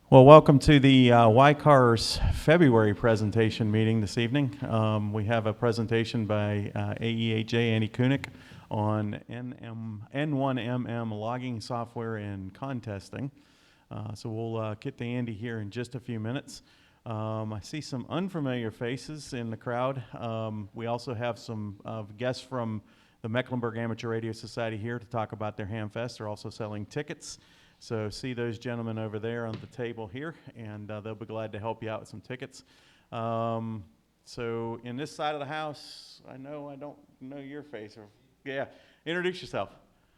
Well, welcome to the YCARS February presentation meeting this evening. We have a presentation by AEHJ Andy Kunik on N1MM logging software and contesting. So we'll get to Andy here in just a few minutes. I see some unfamiliar faces in the crowd. We also have some guests from the Mecklenburg Amateur Radio Society here to talk about their Hamfest. They're also selling tickets. So see those gentlemen over there on the table here, and they'll be glad to help you out with some tickets. So in this side of the house, I don't know your face. Yeah, introduce yourself.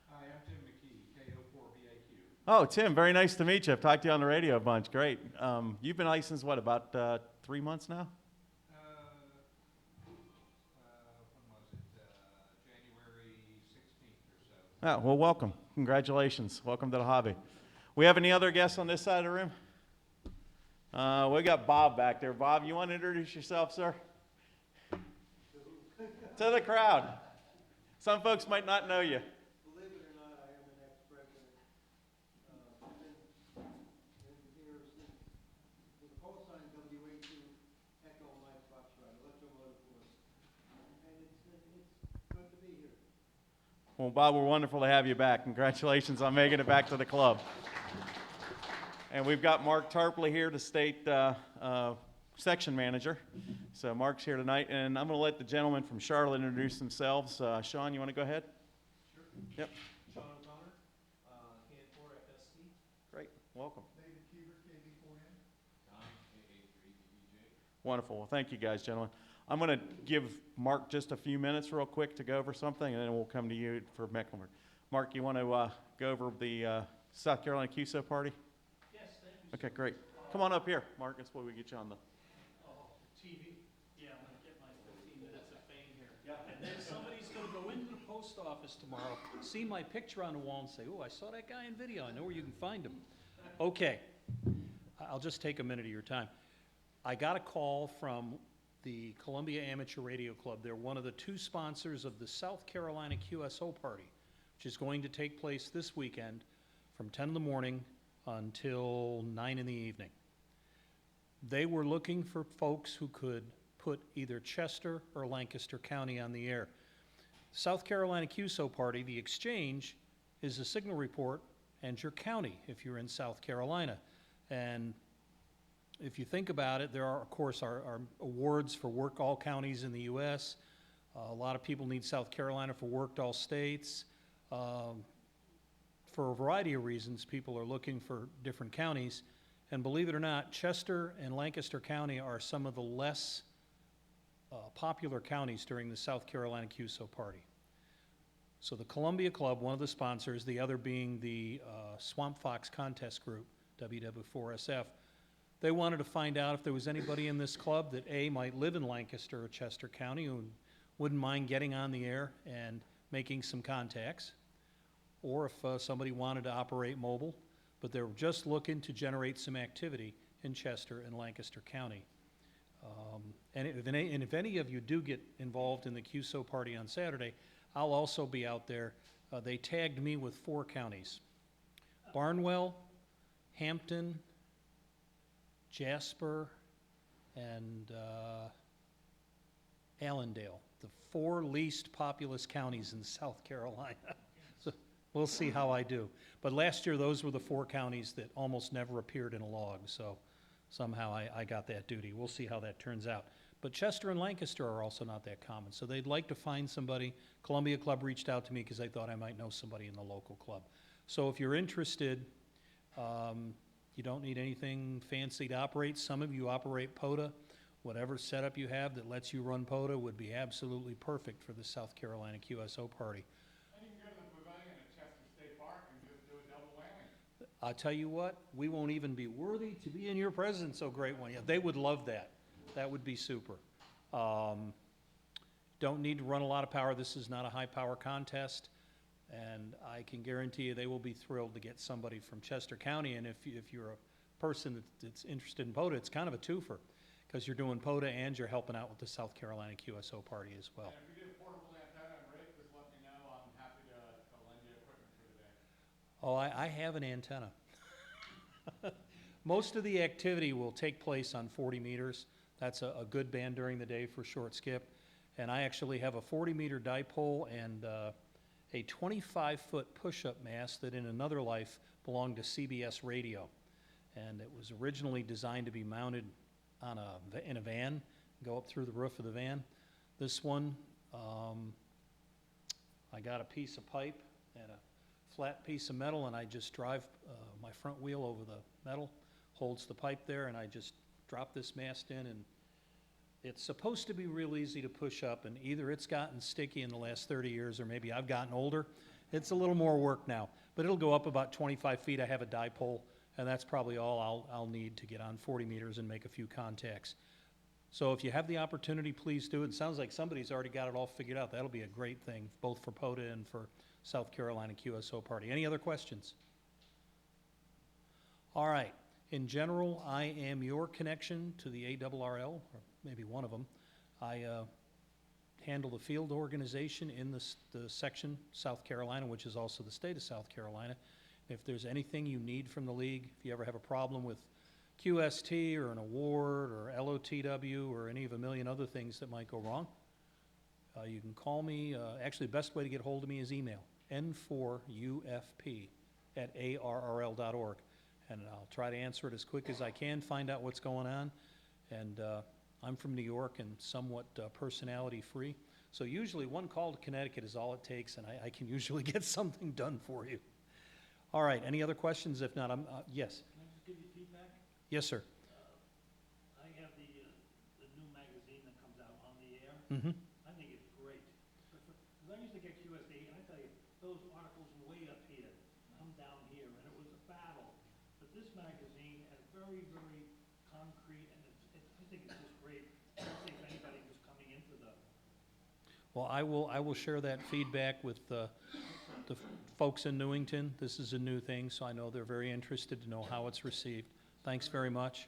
Hi, I'm Tim McKee, KO4BAQ. Oh, Tim, very nice to meet you. I've talked to you on the radio a bunch. Great. You've been licensed, what, about 3 months now? When was it? January 16th or so. Oh, well, welcome. Congratulations. Welcome to the hobby. We have any other guests on this side of the room? We got Bob back there. Bob, you want to introduce yourself, sir? To the crowd. Some folks might not know you. Believe it or not, I am an ex-president. I've been here since with the call sign WA2 Echo Mike Foxtrot, electromotive force. And it's good to be here. Well, Bob, we're wonderful to have you back. Congratulations on making it back to the club. And we've got Mark Tarpley here, the state section manager. So Mark's here tonight, and I'm going to let the gentleman from Charlotte introduce themselves. Sean, you want to go ahead? Sure. Yep. Sean O'Connor, KN4FSC. Great. Welcome. David Keever, KB4N. Tom, AA3DBJ. Wonderful. Well, thank you guys, gentlemen. I'm going to give Mark just a few minutes real quick to go over something, and then we'll come to you for Mecklenburg. Mark, you want to go over the South Carolina QSO party? Yes, thank you. Okay, great. Come on up here, Mark. That's why we get you on the... TV. Yeah, I'm going to get my 15 minutes of fame here. Yeah. And then somebody's going to go into the post office tomorrow, see my picture on the wall and say, oh, I saw that guy in video. I know where you can find him. Okay. I'll just take a minute of your time. I got a call from the Columbia Amateur Radio Club. They're one of the two sponsors of the South Carolina QSO party, which is going to take place this weekend from 10 in the morning until 9 in the evening. They were looking for folks who could put either Chester or Lancaster County on the air. South Carolina QSO party, the exchange, is a signal report and your county if you're in South Carolina. And if you think about it, there are, of course, our awards for work all counties in the U.S. A lot of people need South Carolina for worked all states. For a variety of reasons, people are looking for different counties. And believe it or not, Chester and Lancaster County are some of the less popular counties during the South Carolina QSO party. So the Columbia Club, one of the sponsors, the other being the Swamp Fox Contest Group, WW4SF, they wanted to find out if there was anybody in this club that A, might live in Lancaster or Chester County who wouldn't mind getting on the air and making some contacts, or if somebody wanted to operate mobile, but they're just looking to generate some activity in Chester and Lancaster County. And if any of you do get involved in the QSO party on Saturday, I'll also be out there. They tagged me with 4 counties: Barnwell, Hampton, Jasper, and Allendale, the 4 least populous counties in South Carolina. So we'll see how I do. But last year, those were the 4 counties that almost never appeared in a log, so somehow I got that duty. We'll see how that turns out. But Chester and Lancaster are also not that common, so they'd like to find somebody. Columbia Club reached out to me because they thought I might know somebody in the local club. So if you're interested, you don't need anything fancy to operate. Some of you operate POTA. Whatever setup you have that lets you run POTA would be absolutely perfect for the South Carolina QSO party. I'll tell you what, we won't even be worthy to be in your presence, oh great one. Yeah, they would love that. That would be super. Don't need to run a lot of power. This is not a high power contest. And I can guarantee you they will be thrilled to get somebody from Chester County. And if you're a person that's interested in POTA, it's kind of a twofer, because you're doing POTA and you're helping out with the South Carolina QSO party as well. And if you get a portable antenna and rig, just let me know. I'm happy to lend you equipment for the day. Oh, I have an antenna. Most of the activity will take place on 40 meters. That's a good band during the day for short skip. And I actually have a 40-meter dipole and a 25-foot push-up mast that in another life belonged to CBS Radio. And it was originally designed to be mounted on in a van, go up through the roof of the van. This one, I got a piece of pipe and a flat piece of metal, and I just drive my front wheel over the metal, holds the pipe there, and I just drop this mast in, and it's supposed to be real easy to push up, and either it's gotten sticky in the last 30 years or maybe I've gotten older. It's a little more work now, but it'll go up about 25 feet. I have a dipole, and that's probably all I'll need to get on 40 meters and make a few contacts. So if you have the opportunity, please do it. It sounds like somebody's already got it all figured out. That'll be a great thing, both for POTA and for South Carolina QSO Party. Any other questions? All right. In general, I am your connection to the ARRL, or maybe one of them. I handle the field organization in the section South Carolina, which is also the state of South Carolina. If there's anything you need from the league, if you ever have a problem with QST or an award or LOTW or any of a million other things that might go wrong, you can call me. Actually, the best way to get hold of me is email, n4ufp@arrl.org. And I'll try to answer it as quick as I can, find out what's going on. And I'm from New York and somewhat personality-free. So usually one call to Connecticut is all it takes, and I can usually get something done for you. All right, any other questions? If not, yes. Can I just give you feedback? Yes, sir. I have the new magazine that comes out on the air. Mm-hmm. I think it's great. Because I used to get QSD, and I tell you, those articles were way up here. I'm down here, and it was a battle. But this magazine is very, very concrete, and I think it's just great. Especially if anybody was coming into the. Well, I will share that feedback with the folks in Newington. This is a new thing, so I know they're very interested to know how it's received. Thanks very much.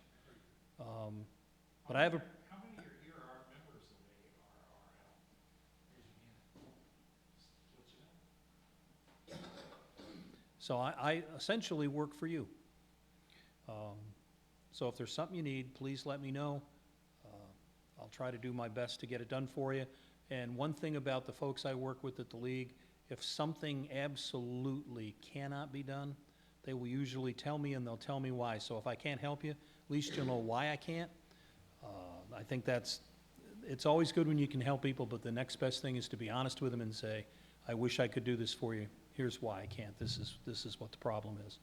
But I have a. How many are here are members of ARRL? Raise your hand. Let you know. So I essentially work for you. So if there's something you need, please let me know. I'll try to do my best to get it done for you. And one thing about the folks I work with at the league, if something absolutely cannot be done, they will usually tell me, and they'll tell me why. So if I can't help you, at least you'll know why I can't. I think it's always good when you can help people, but the next best thing is to be honest with them and say, I wish I could do this for you. Here's why I can't. This is what the problem is.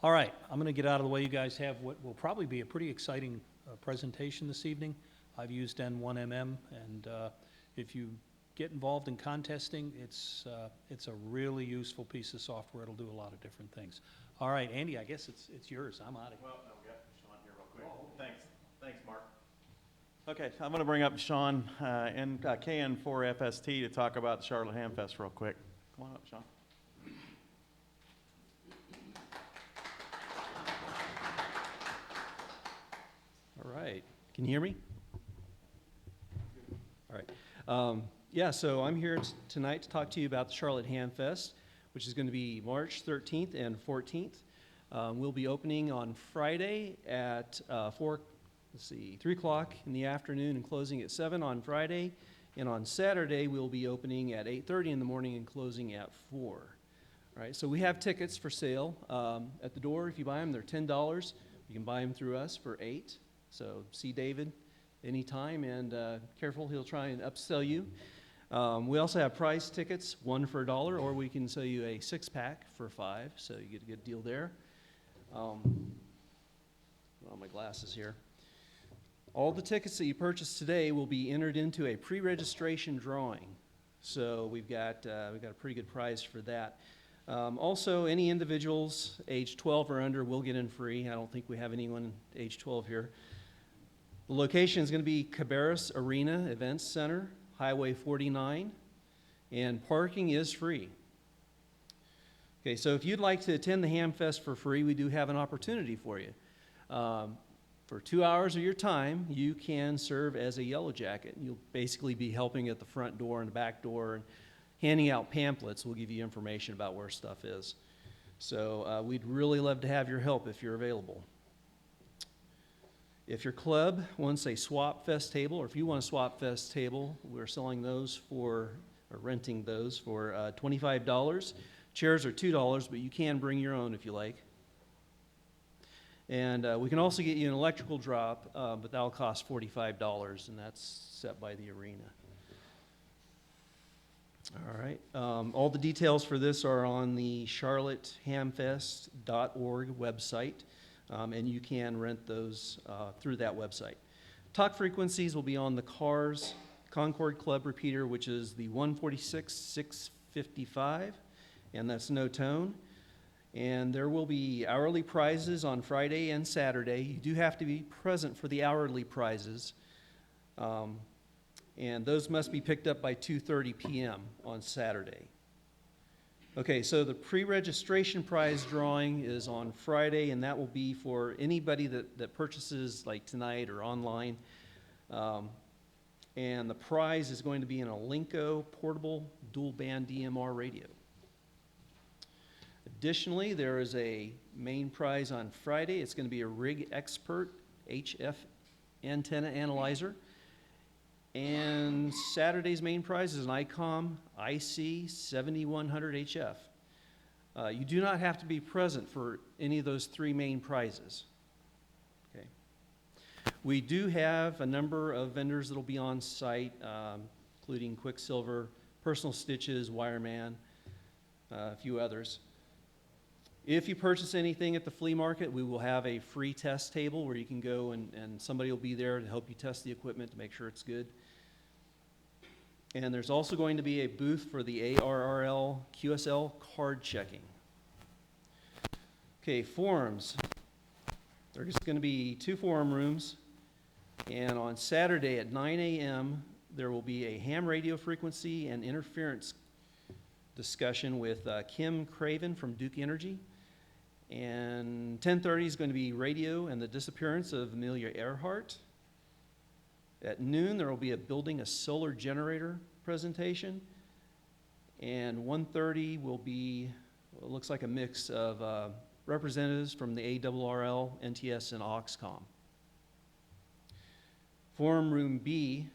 All right, I'm going to get out of the way. You guys have what will probably be a pretty exciting presentation this evening. I've used N1MM, and if you get involved in contesting, it's a really useful piece of software. It'll do a lot of different things. All right, Andy, I guess it's yours. I'm out of here. Well, no, we got Sean here real quick. Thanks, Mark. Okay, I'm going to bring up Sean and KN4FST to talk about the Charlotte Hamfest real quick. Come on up, Sean. All right. Can you hear me? All right. Yeah, so I'm here tonight to talk to you about the Charlotte Hamfest, which is going to be March 13th and 14th. We'll be opening on Friday at 3 o'clock in the afternoon and closing at 7 on Friday. And on Saturday, we'll be opening at 8:30 in the morning and closing at 4. All right, so we have tickets for sale at the door. If you buy them, they're $10. You can buy them through us for $8. So see David anytime, and careful, he'll try and upsell you. We also have prize tickets, one for $1, or we can sell you a 6-pack for $5, so you get a good deal there. Put on my glasses here. All the tickets that you purchase today will be entered into a pre-registration drawing. So we've got a pretty good prize for that. Also, any individuals age 12 or under will get in free. I don't think we have anyone age 12 here. The location is going to be Cabarrus Arena Events Center, Highway 49, and parking is free. Okay, so if you'd like to attend the Hamfest for free, we do have an opportunity for you. For 2 hours of your time, you can serve as a yellow jacket. You'll basically be helping at the front door and the back door and handing out pamphlets. We'll give you information about where stuff is. So we'd really love to have your help if you're available. If your club wants a Swap Fest table, or if you want a Swap Fest table, we're selling those for, or renting those for $25. Chairs are $2, but you can bring your own if you like. And we can also get you an electrical drop, but that'll cost $45, and that's set by the arena. All right. All the details for this are on the charlottehamfest.org website, and you can rent those through that website. Talk frequencies will be on the YCARS Concord Club repeater, which is the 146.655, and that's no tone. And there will be hourly prizes on Friday and Saturday. You do have to be present for the hourly prizes. And those must be picked up by 2:30 p.m. on Saturday. Okay, so the pre-registration prize drawing is on Friday, and that will be for anybody that purchases like tonight or online. And the prize is going to be an Alinco portable dual-band DMR radio. Additionally, there is a main prize on Friday. It's going to be a Rig Expert HF antenna analyzer. And Saturday's main prize is an ICOM IC 7100 HF. You do not have to be present for any of those three main prizes. Okay. We do have a number of vendors that will be on site, including Quicksilver, Personal Stitches, Wireman, a few others. If you purchase anything at the flea market, we will have a free test table where you can go and somebody will be there to help you test the equipment to make sure it's good. And there's also going to be a booth for the ARRL QSL card checking. Okay, forums. There's going to be 2 forum rooms. And on Saturday at 9 a.m., there will be a ham radio frequency and interference discussion with Kim Craven from Duke Energy. And 10:30 is going to be radio and the disappearance of Amelia Earhart. At noon, there will be a building a solar generator presentation. And 1:30 will be, well, it looks like a mix of representatives from the ARRL, NTS, and Oxcom. Forum room B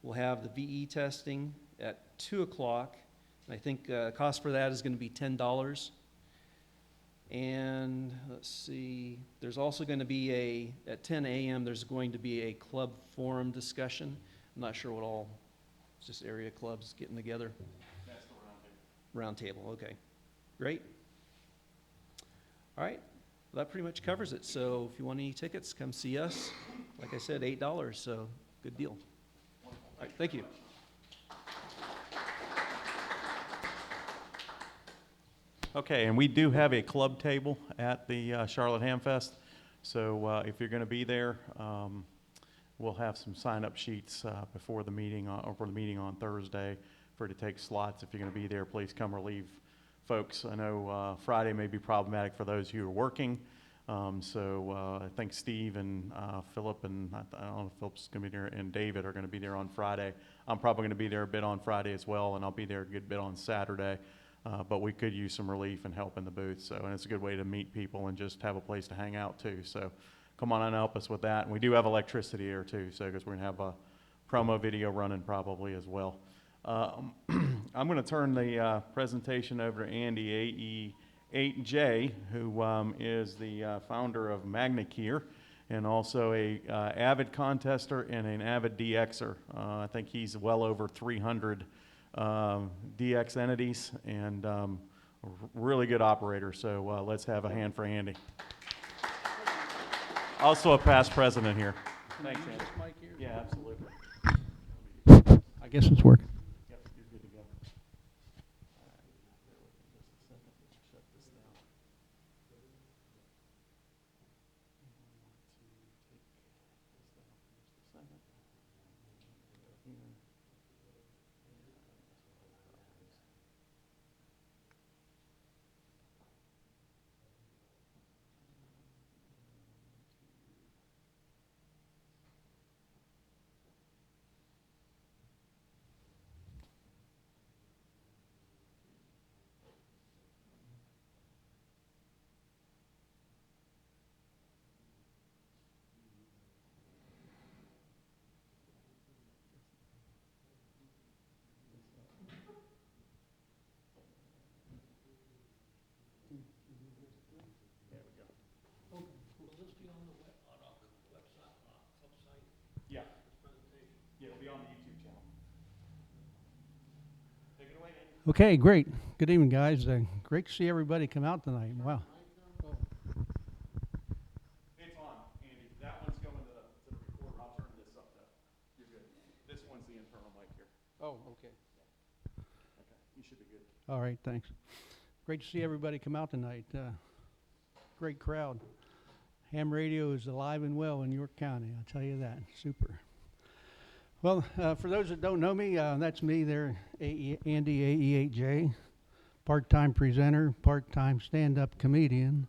will have the VE testing at 2 o'clock. I think cost for that is going to be $10. And let's see, there's also going to be at 10 a.m., there's going to be a club forum discussion. I'm not sure what all, it's just area clubs getting together. That's the roundtable. Round table, okay. Great. All right, well, that pretty much covers it. So if you want any tickets, come see us. Like I said, $8, so good deal. All right, thank you. Okay, and we do have a club table at the Charlotte Hamfest. So if you're going to be there, we'll have some sign-up sheets before the meeting or for the meeting on Thursday for to take slots. If you're going to be there, please come relieve folks. I know Friday may be problematic for those who are working. So I think Steve and Philip and I don't know if Philip's going to be there and David are going to be there on Friday. I'm probably going to be there a bit on Friday as well, and I'll be there a good bit on Saturday. But we could use some relief and help in the booth. So, and it's a good way to meet people and just have a place to hang out too. So come on and help us with that. And we do have electricity here too, so because we're going to have a promo video running probably as well. I'm going to turn the presentation over to Andy, AE8J, who is the founder of MagnaKeer and also a avid contester and an avid DXer. I think he's well over 300 DX entities and really good operator. So let's have a hand for Andy. Also a past president here. Thanks, Andy. Yeah, absolutely. I guess it's working. Yep, you're good to go. Okay, great. Good evening, guys. Great to see everybody come out tonight. Wow. It's on, Andy. That one's going to the recorder. I'll turn this up though. You're good. This one's the internal mic here. Oh, okay. Okay, you should be good. All right, thanks. Great to see everybody come out tonight. Great crowd. Ham radio is alive and well in York County, I'll tell you that. Super. Well, for those that don't know me, that's me there, Andy, AE8J, part-time presenter, part-time stand-up comedian.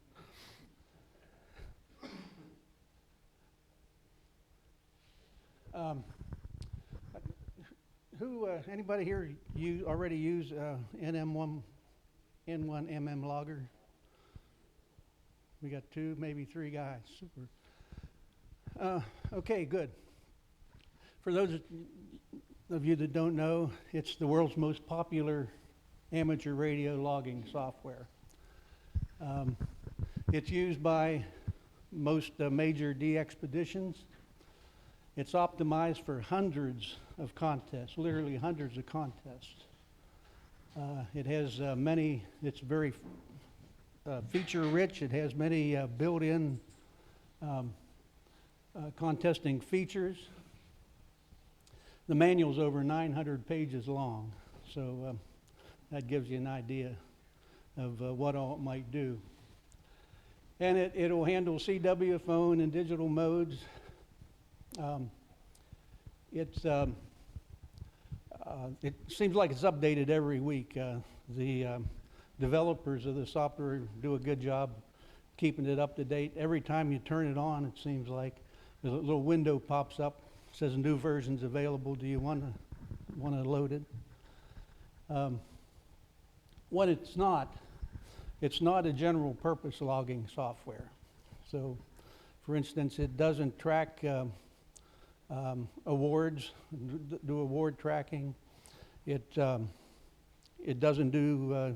Anybody here already use N1MM logger? We got 2, maybe 3 guys. Super. Okay, good. For those of you that don't know, it's the world's most popular amateur radio logging software. It's used by most major D-expeditions. It's optimized for hundreds of contests, literally hundreds of contests. It has it's very feature-rich. It has many built-in contesting features. The manual's over 900 pages long, so that gives you an idea of what all it might do. And it'll handle CW, phone, and digital modes. It seems like it's updated every week. The developers of the software do a good job keeping it up to date. Every time you turn it on, it seems like a little window pops up, says new versions available. Do you want to load it? What it's not a general purpose logging software. So, for instance, it doesn't track awards, do award tracking. It doesn't do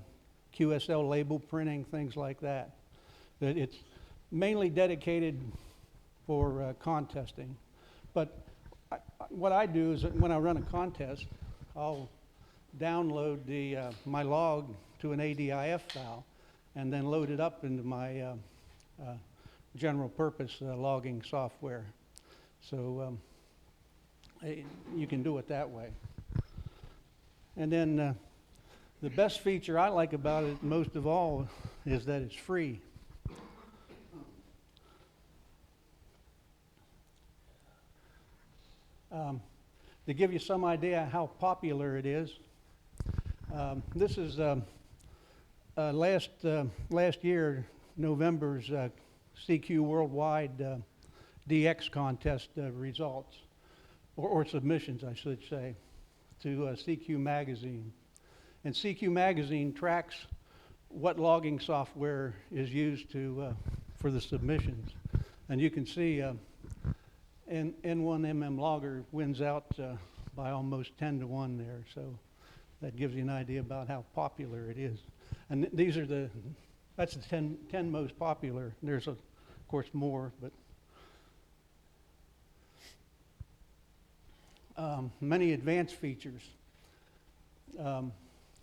QSL label printing, things like that. It's mainly dedicated for contesting. But what I do is that when I run a contest, I'll download my log to an ADIF file and then load it up into my general purpose logging software. So you can do it that way. And then the best feature I like about it most of all is that it's free. To give you some idea how popular it is, this is last year, November's CQ Worldwide DX contest results, or submissions, I should say, to CQ Magazine. And CQ Magazine tracks what logging software is used for the submissions. And you can see N1MM logger wins out by almost 10 to 1 there. So that gives you an idea about how popular it is. And these are that's the 10 most popular. There's, of course, more, but many advanced features.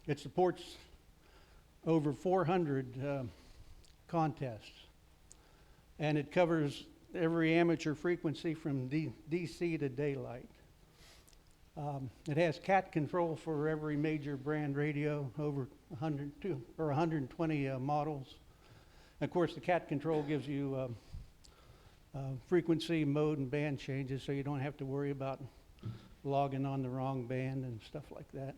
It supports over 400 contests, and it covers every amateur frequency from DC to daylight. It has CAT control for every major brand radio, over 120 models. Of course, the CAT control gives you frequency, mode, and band changes, so you don't have to worry about logging on the wrong band and stuff like that.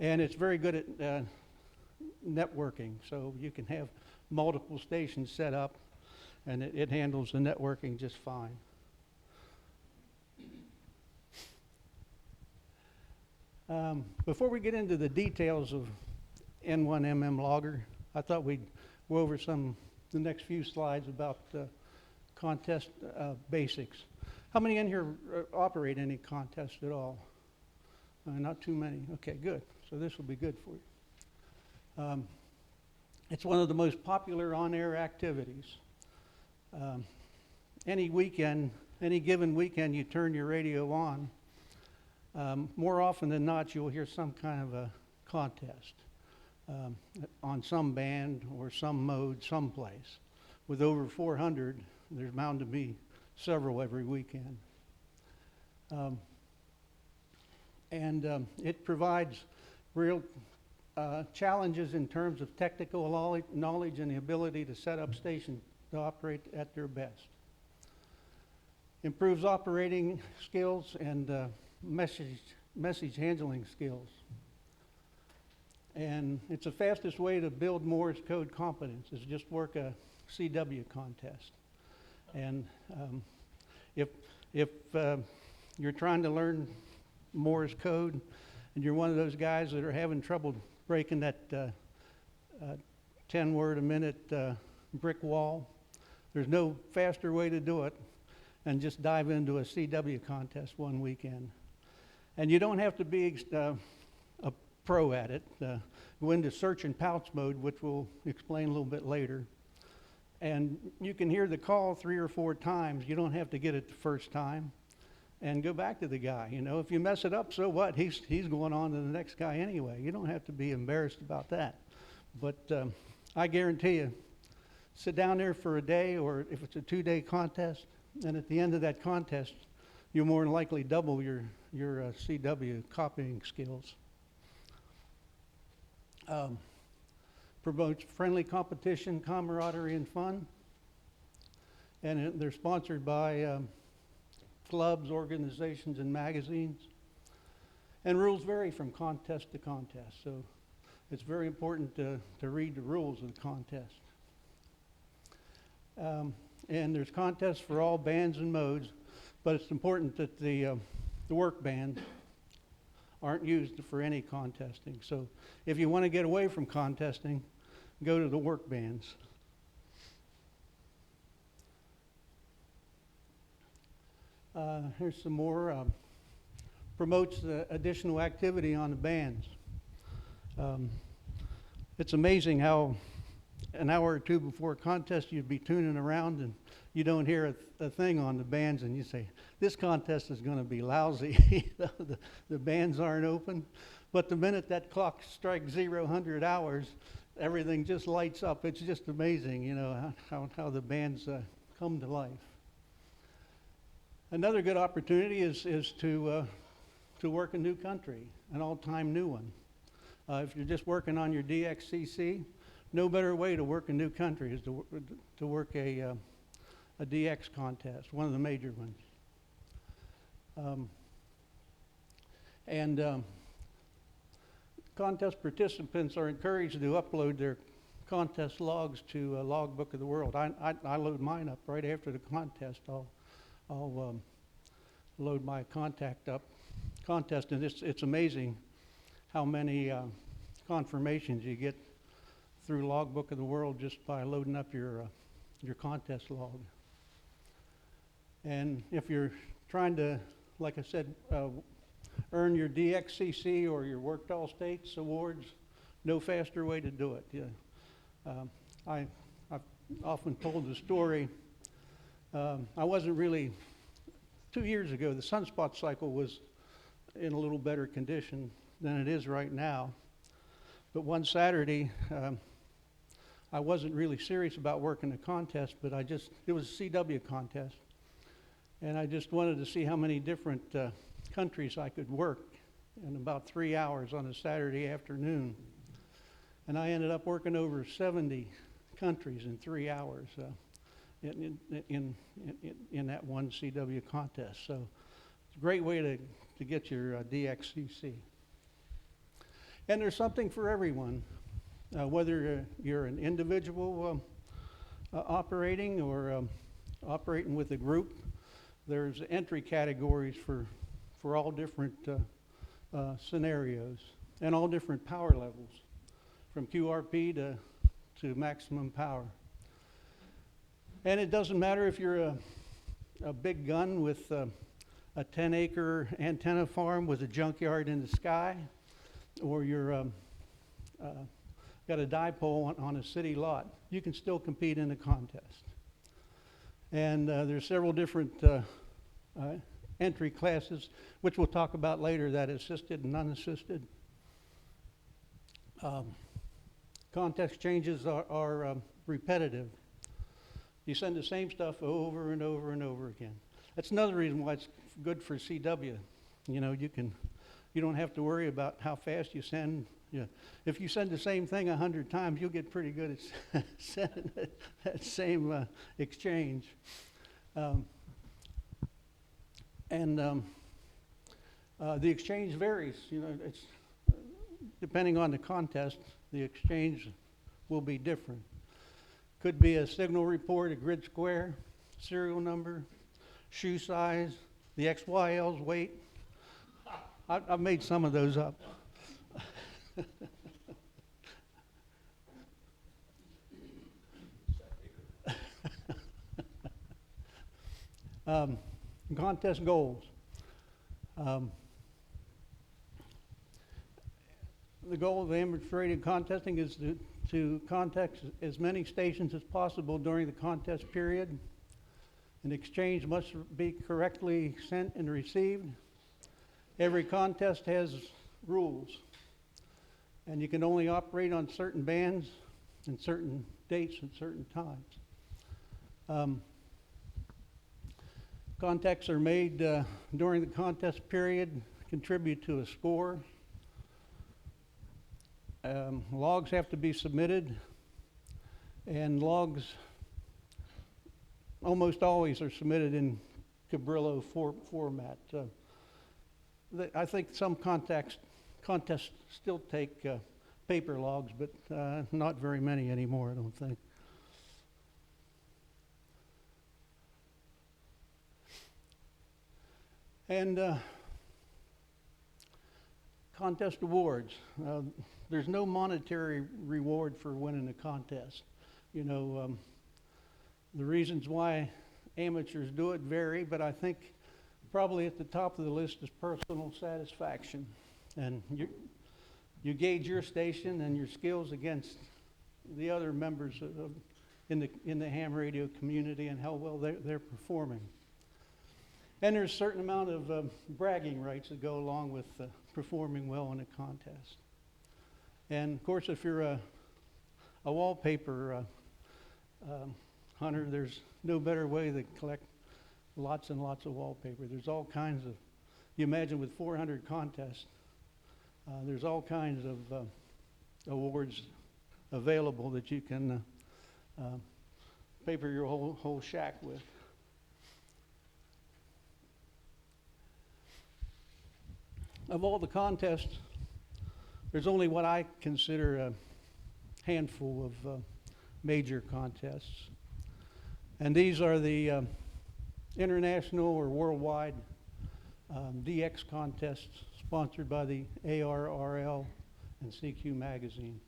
And it's very good at networking, so you can have multiple stations set up, and it handles the networking just fine. Before we get into the details of N1MM logger, I thought we'd go over the next few slides about contest basics. How many in here operate any contest at all? Not too many. Okay, good. So this will be good for you. It's one of the most popular on-air activities. Any given weekend you turn your radio on, more often than not you'll hear some kind of a contest on some band or some mode someplace. With over 400, there's bound to be several every weekend. It provides real challenges in terms of technical knowledge and the ability to set up stations to operate at their best. Improves operating skills and message handling skills. And it's the fastest way to build Morse code competence is just work a CW contest. And if you're trying to learn Morse code and you're one of those guys that are having trouble breaking that 10 word a minute brick wall, there's no faster way to do it than just dive into a CW contest one weekend. And you don't have to be a pro at it. Go into search and pounce mode, which we'll explain a little bit later. And you can hear the call 3 or 4 times. You don't have to get it the first time. And go back to the guy. You know, if you mess it up, so what? He's going on to the next guy anyway. You don't have to be embarrassed about that. But I guarantee you, sit down there for a day, or if it's a 2-day contest, and at the end of that contest, you'll more than likely double your CW copying skills. Promotes friendly competition, camaraderie, and fun. And they're sponsored by clubs, organizations, and magazines. And rules vary from contest to contest, so it's very important to read the rules of the contest. And there's contests for all bands and modes, but it's important that the work bands aren't used for any contesting. So if you want to get away from contesting, go to the work bands. Here's some more. Promotes additional activity on the bands. It's amazing how an hour or two before a contest you'd be tuning around and you don't hear a thing on the bands, and you say, this contest is going to be lousy. The bands aren't open. But the minute that clock strikes 0 hours, everything just lights up. It's just amazing, you know, how the bands come to life. Another good opportunity is to work a new country, an all-time new one. If you're just working on your DXCC, no better way to work a new country is to work a DX contest, one of the major ones. Contest participants are encouraged to upload their contest logs to a logbook of the world. I load mine up right after the contest. I'll load my contest, and it's amazing how many confirmations you get through Logbook of the World just by loading up your contest log. And if you're trying to, like I said, earn your DXCC or your Worked All States awards, no faster way to do it. Yeah. I've often told the story. I wasn't really, 2 years ago, the sunspot cycle was in a little better condition than it is right now. But one Saturday, I wasn't really serious about working a contest, but it was a CW contest. And I just wanted to see how many different countries I could work in about 3 hours on a Saturday afternoon. And I ended up working over 70 countries in 3 hours in that one CW contest. So it's a great way to get your DXCC. And there's something for everyone, whether you're an individual operating or operating with a group. There's entry categories for all different scenarios and all different power levels, from QRP to maximum power. And it doesn't matter if you're a big gun with a 10-acre antenna farm with a junkyard in the sky, or you're got a dipole on a city lot. You can still compete in a contest. And there's several different entry classes, which we'll talk about later, that assisted and unassisted. Context changes are repetitive. You send the same stuff over and over and over again. That's another reason why it's good for CW. You know, you don't have to worry about how fast you send. Yeah. If you send the same thing 100 times, you'll get pretty good at sending that same exchange. The exchange varies. You know, it's depending on the contest, the exchange will be different. Could be a signal report, a grid square, serial number, shoe size, the XYL's weight. I've made some of those up. Contest goals. The goal of the amateur radio contesting is to contact as many stations as possible during the contest period. An exchange must be correctly sent and received. Every contest has rules, and you can only operate on certain bands and certain dates and certain times. Contacts are made during the contest period, contribute to a score. Logs have to be submitted, and logs almost always are submitted in Cabrillo format. I think some contests still take paper logs, but not very many anymore, I don't think. And contest awards. There's no monetary reward for winning a contest. You know, the reasons why amateurs do it vary, but I think probably at the top of the list is personal satisfaction. And you gauge your station and your skills against the other members in the ham radio community and how well they're performing. And there's a certain amount of bragging rights that go along with performing well in a contest. And of course, if you're a wallpaper hunter, there's no better way to collect lots and lots of wallpaper. There's all kinds of, you imagine with 400 contests, there's all kinds of awards available that you can paper your whole shack with. Of all the contests, there's only what I consider a handful of major contests. And these are the international or worldwide DX contests sponsored by the ARRL and CQ magazine.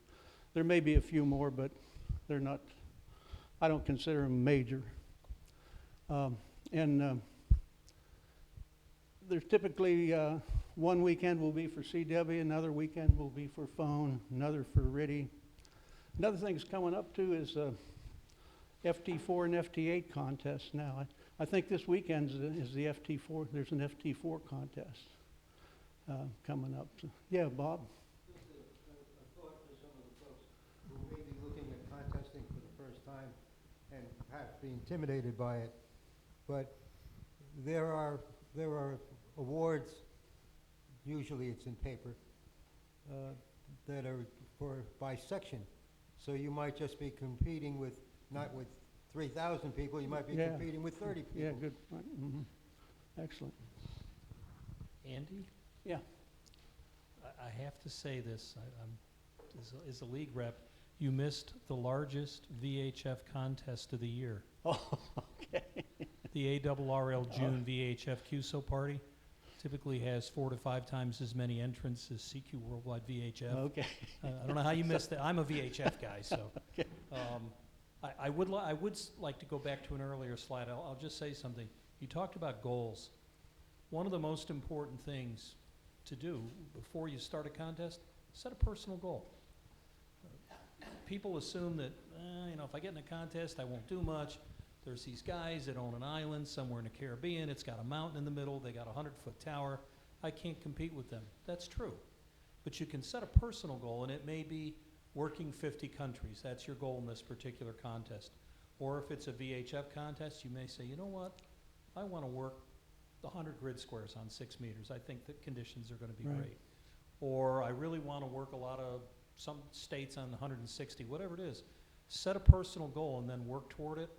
There may be a few more, but they're not, I don't consider them major. There's typically one weekend will be for CW, another weekend will be for phone, another for RIDI. Another thing that's coming up too is FT4 and FT8 contests now. I think this weekend is the FT4, there's an FT4 contest coming up. So, yeah, Bob? Just a thought to some of the folks who may be looking at contesting for the first time and perhaps be intimidated by it. But there are awards, usually it's in paper, that are by section. So you might just be competing with, not with 3,000 people, you might be competing with 30 people. Yeah, good point. Excellent. Andy? Yeah. I have to say this, as a league rep, you missed the largest VHF contest of the year. Oh, okay. The ARRL June VHF QSO party typically has 4 to 5 times as many entrants as CQ Worldwide VHF. Okay. I don't know how you missed that. I'm a VHF guy, so. Okay. I would like to go back to an earlier slide. I'll just say something. You talked about goals. One of the most important things to do before you start a contest, set a personal goal. People assume that, if I get in a contest, I won't do much. There's these guys that own an island somewhere in the Caribbean. It's got a mountain in the middle. They got a 100-foot tower. I can't compete with them. That's true. But you can set a personal goal, and it may be working 50 countries. That's your goal in this particular contest. Or if it's a VHF contest, you may say, you know what? I want to work the 100 grid squares on 6 meters. I think the conditions are going to be Right. great. Or I really want to work a lot of some states on 160, whatever it is. Set a personal goal and then work toward it.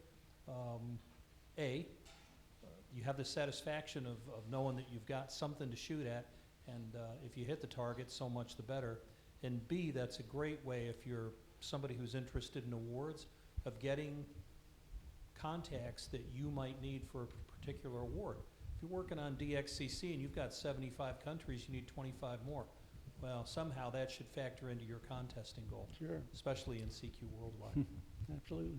You have the satisfaction of knowing that you've got something to shoot at, and if you hit the target, so much the better. And B, that's a great way, if you're somebody who's interested in awards, of getting contacts that you might need for a particular award. If you're working on DXCC and you've got 75 countries, you need 25 more. Well, somehow that should factor into your contesting goal, Sure, especially in CQ Worldwide. absolutely.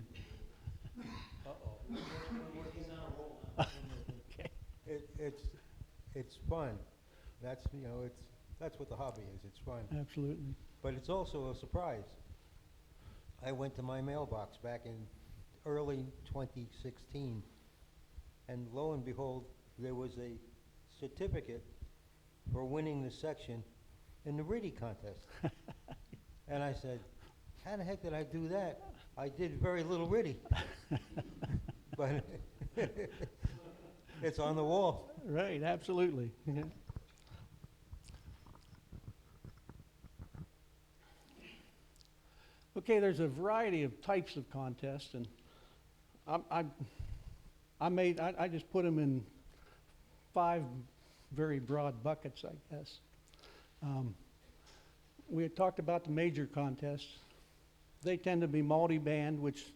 Uh-oh. He's on a roll now. It's fun. That's, you know, that's what the hobby is. It's fun. Absolutely. But it's also a surprise. I went to my mailbox back in early 2016, and lo and behold, there was a certificate for winning the section in the RIDI contest. And I said, how the heck did I do that? I did very little RIDI. But it's on the wall. Right, absolutely. Yeah. Okay, there's a variety of types of contests, and I just put them in 5 very broad buckets, I guess. We had talked about the major contests. They tend to be multi-band, which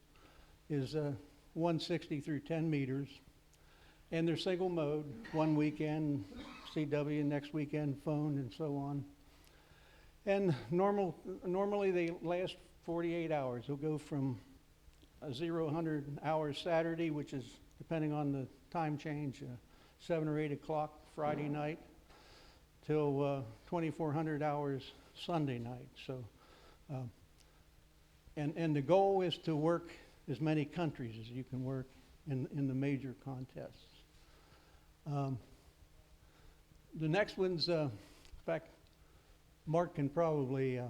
is 160 through 10 meters. And they're single mode, one weekend CW, next weekend phone, and so on. And normally they last 48 hours. They'll go from 100 hours Saturday, which is, depending on the time change, 7 or 8 o'clock Friday night, till 2,400 hours Sunday night. So, and the goal is to work as many countries as you can work in the major contests. The next one's, in fact, Mark can probably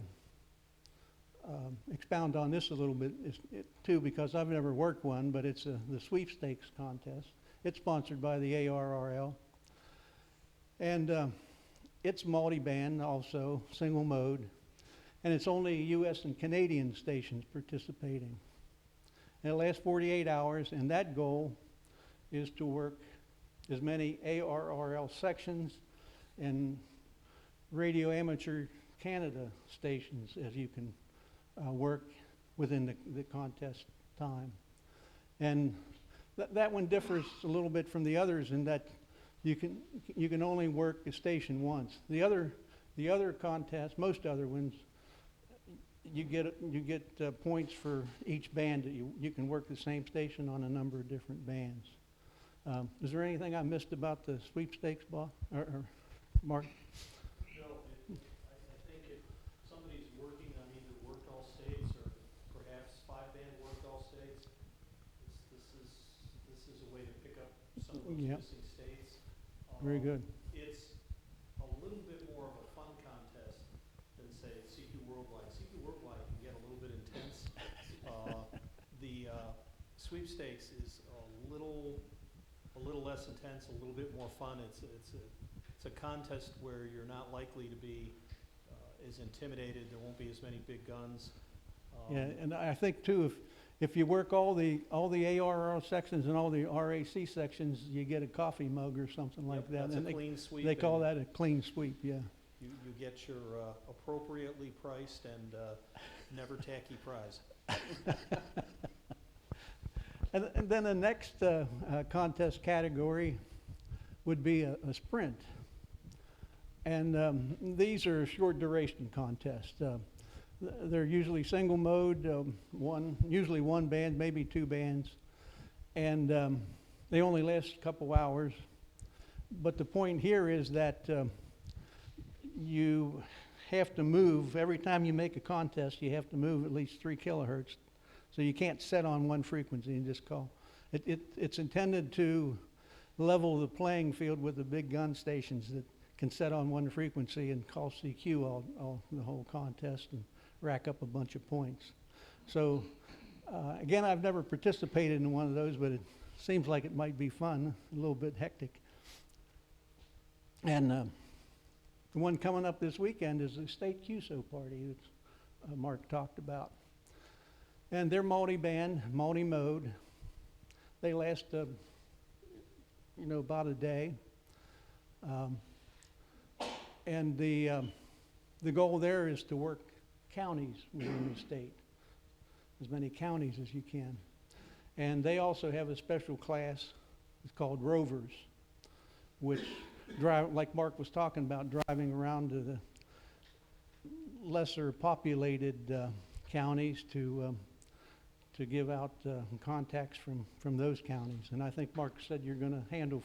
expound on this a little bit too, because I've never worked one, but it's the sweepstakes contest. It's sponsored by the ARRL. And it's multi-band also, single mode, and it's only US and Canadian stations participating. And it lasts 48 hours, and that goal is to work as many ARRL sections and Radio Amateur Canada stations as you can work within the contest time. And that one differs a little bit from the others in that you can only work a station once. The other contests, most other ones, you get points for each band that you can work the same station on a number of different bands. Is there anything I missed about the sweepstakes, Bob or Mark? No, I think if somebody's working on either worked all states or perhaps 5-band worked all states, this is a way to pick up some of those Yep. missing states. Very good. It's a little bit more of a fun contest than, say, CQ Worldwide. CQ Worldwide can get a little bit intense. The sweepstakes is a little less intense, a little bit more fun. It's a contest where you're not likely to be as intimidated. There won't be as many big guns. Yeah, and I think too, if you work all the ARRL sections and all the RAC sections, you get a coffee mug or something like Yep, that. that's And a clean sweep. they call and that a clean sweep, yeah. You get your appropriately priced and never tacky prize. And then the next contest category would be a sprint. And these are short duration contests. They're usually single mode, usually one band, maybe 2 bands. And they only last a couple hours. But the point here is that you have to move, every time you make a contest, you have to move at least 3 kilohertz. So you can't set on one frequency and just call. It's intended to level the playing field with the big gun stations that can set on one frequency and call CQ all the whole contest and rack up a bunch of points. So again, I've never participated in one of those, but it seems like it might be fun, a little bit hectic. And the one coming up this weekend is the state QSO party that Mark talked about. And they're multi-band, multi-mode. They last, about a day. And the goal there is to work counties within the state, as many counties as you can. And they also have a special class, it's called Rovers, which drive, like Mark was talking about, driving around to the lesser populated counties to give out contacts from those counties. And I think Mark said you're going to handle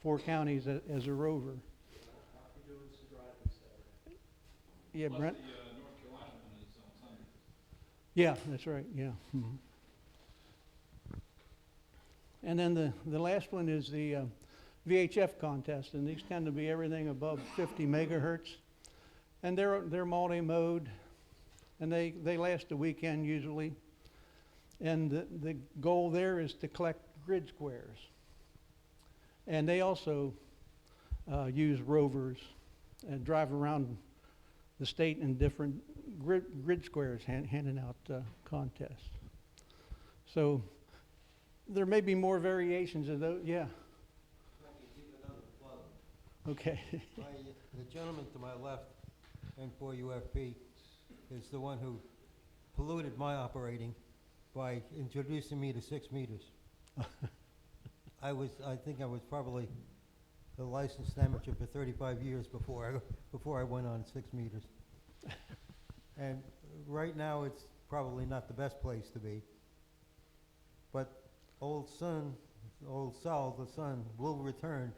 four counties as a rover. Yeah, Plus Brent? the North Carolina one is on Sunday. Yeah, that's right, yeah. Mhm. And then the last one is the VHF contest, and these tend to be everything above 50 megahertz. And they're multi-mode, and they last a weekend usually. And the goal there is to collect grid squares. And they also use rovers and drive around the state in different grid squares handing out contests. So there may be more variations of those. Yeah. Okay. The gentleman to my left, N4UFP, is the one who polluted my operating by introducing me to 6 meters. I think I was probably a licensed amateur for 35 years before I went on 6 meters. And right now, it's probably not the best place to be. But old Sal, the sun, will return.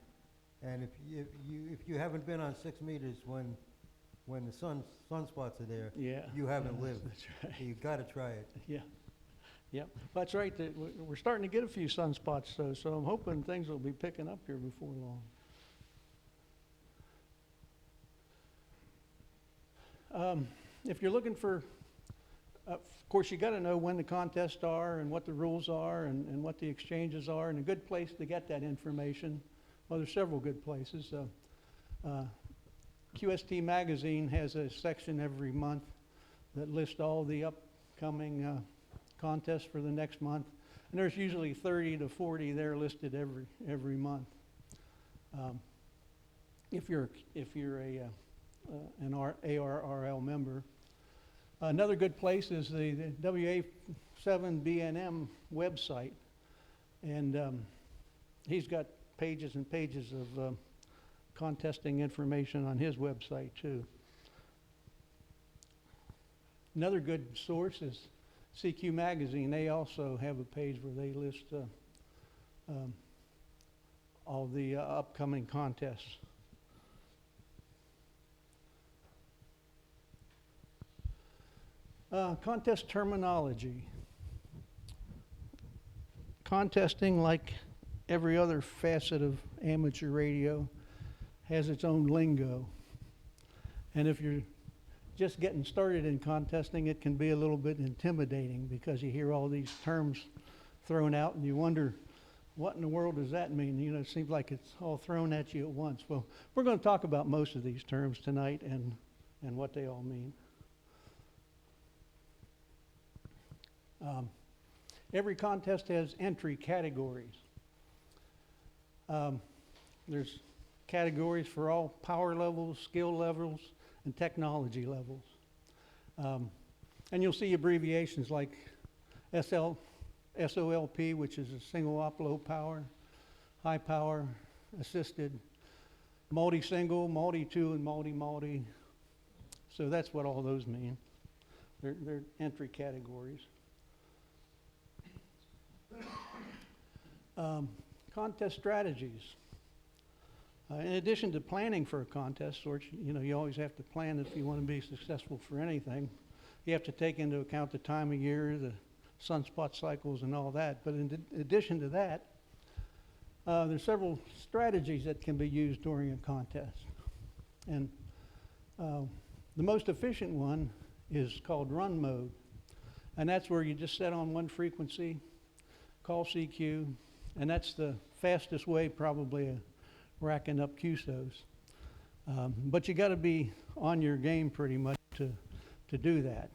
And if you haven't been on 6 meters when the sunspots are there, Yeah. you haven't lived. That's right. You got to try it. Yeah. Yep. That's right. We're starting to get a few sunspots, though, so I'm hoping things will be picking up here before long. If you're looking for, of course, you got to know when the contests are and what the rules are and what the exchanges are, and a good place to get that information. Well, there's several good places. QST Magazine has a section every month that lists all the upcoming contests for the next month, and there's usually 30 to 40 there listed every month. If you're an ARRL member, another good place is the WA7BNM website, and he's got pages and pages of contesting information on his website too. Another good source is CQ Magazine. They also have a page where they list all the upcoming contests. Contest terminology. Contesting, like every other facet of amateur radio, has its own lingo. And if you're just getting started in contesting, it can be a little bit intimidating because you hear all these terms thrown out and you wonder, what in the world does that mean? You know, it seems like it's all thrown at you at once. Well, we're going to talk about most of these terms tonight and what they all mean. Every contest has entry categories. There's categories for all power levels, skill levels, and technology levels. And you'll see abbreviations like SOLP, which is a single op low power, high power, assisted, multi-single, multi-two, and multi-multi. So that's what all those mean. They're entry categories. Contest strategies. In addition to planning for a contest, which you always have to plan if you want to be successful for anything. You have to take into account the time of year, the sunspot cycles, and all that. But in addition to that, there's several strategies that can be used during a contest. And the most efficient one is called run mode. And that's where you just set on one frequency, call CQ, and that's the fastest way probably of racking up QSOs. But you got to be on your game pretty much to do that.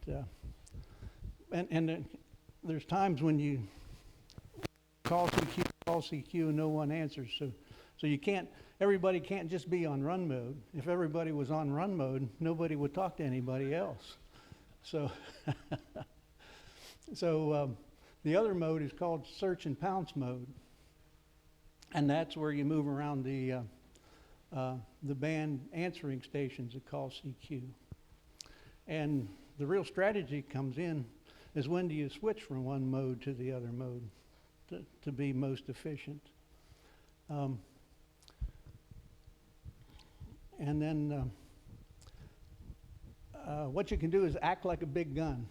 And there's times when you call CQ, and no one answers. So you can't, everybody can't just be on run mode. If everybody was on run mode, nobody would talk to anybody else. So, the other mode is called search and pounce mode. And that's where you move around the band answering stations that call CQ. And the real strategy comes in is when do you switch from one mode to the other mode to be most efficient. And then what you can do is act like a big gun.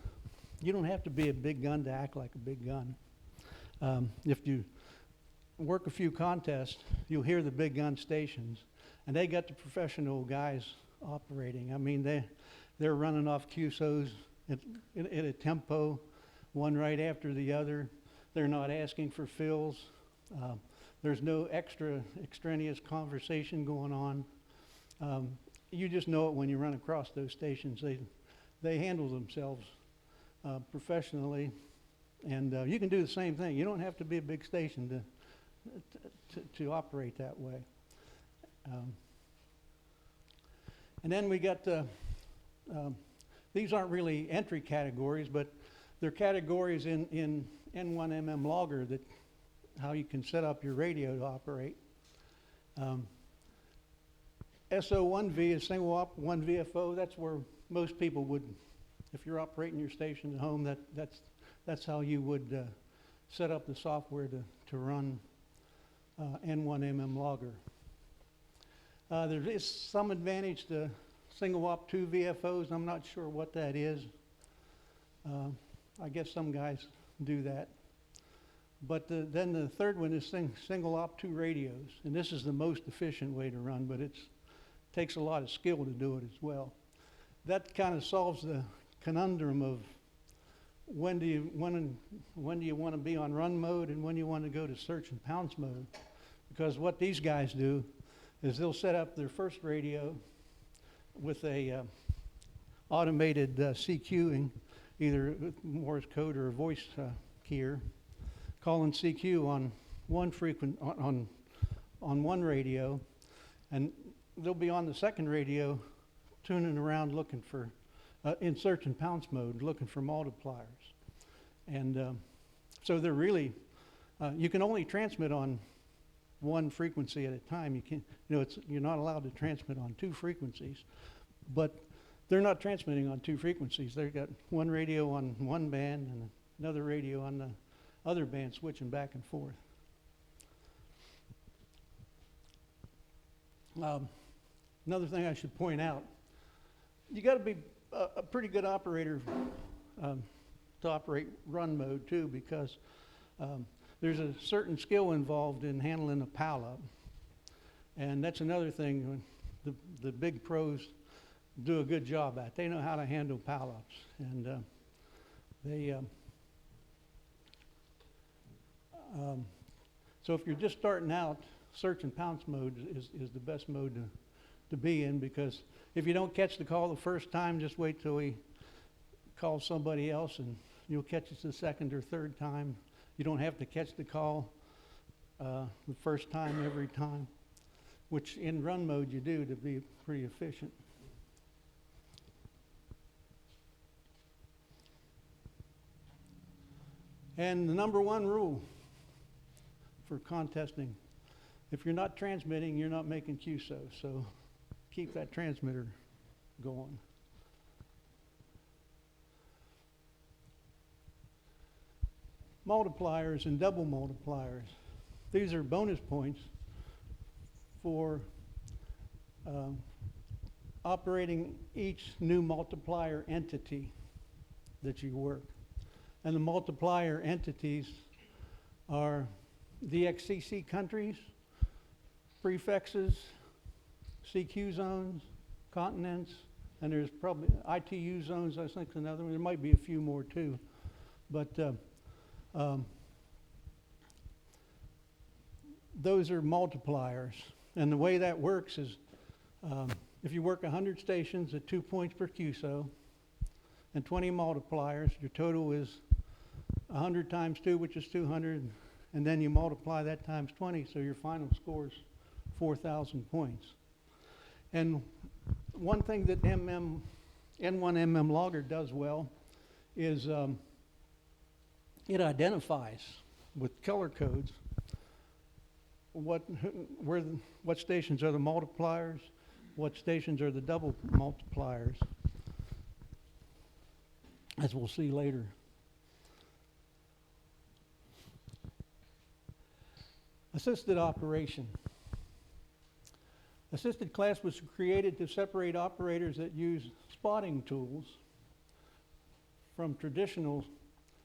You don't have to be a big gun to act like a big gun. If you work a few contests, you'll hear the big gun stations, and they got the professional guys operating. I mean, they're running off QSOs at a tempo, one right after the other. They're not asking for fills. There's no extraneous conversation going on. You just know it when you run across those stations. They handle themselves professionally, and you can do the same thing. You don't have to be a big station to operate that way. And then we got these aren't really entry categories, but they're categories in N1MM logger that how you can set up your radio to operate. SO1V is single op 1 VFO. That's where most people would, if you're operating your station at home, that's how you would set up the software to run N1MM logger. There is some advantage to single op 2 VFOs. I'm not sure what that is. I guess some guys do that. But then the third one is single op 2 radios. And this is the most efficient way to run, but it takes a lot of skill to do it as well. That kind of solves the conundrum of when do you want to be on run mode and when you want to go to search and pounce mode. Because what these guys do is they'll set up their first radio with a automated CQing, either with Morse code or a voice keyer, calling CQ on one on one radio, and they'll be on the second radio tuning around looking for in search and pounce mode, looking for multipliers. And so they're really you can only transmit on one frequency at a time. You can't, you're not allowed to transmit on two frequencies, but they're not transmitting on two frequencies. They've got one radio on one band and another radio on the other band, switching back and forth. Another thing I should point out, you got to be a pretty good operator to operate run mode too, because there's a certain skill involved in handling a PAL-up. And that's another thing the big pros do a good job at. They know how to handle PAL-ups. And so if you're just starting out, search and pounce mode is the best mode to be in, because if you don't catch the call the first time, just wait till we call somebody else and you'll catch it the second or third time. You don't have to catch the call the first time every time, which in run mode you do to be pretty efficient. And the number one rule for contesting, if you're not transmitting, you're not making QSO, so keep that transmitter going. Multipliers and double multipliers. These are bonus points for operating each new multiplier entity that you work. And the multiplier entities are DXCC countries, prefixes, CQ zones, continents, and there's probably ITU zones, I think, another one. There might be a few more too. But those are multipliers. And the way that works is if you work 100 stations at 2 points per QSO and 20 multipliers, your total is 100 times 2, which is 200, and then you multiply that times 20, so your final score is 4,000 points. And one thing that N1MM logger does well is it identifies with color codes what stations are the multipliers, what stations are the double multipliers, as we'll see later. Assisted operation. Assisted class was created to separate operators that use spotting tools from traditional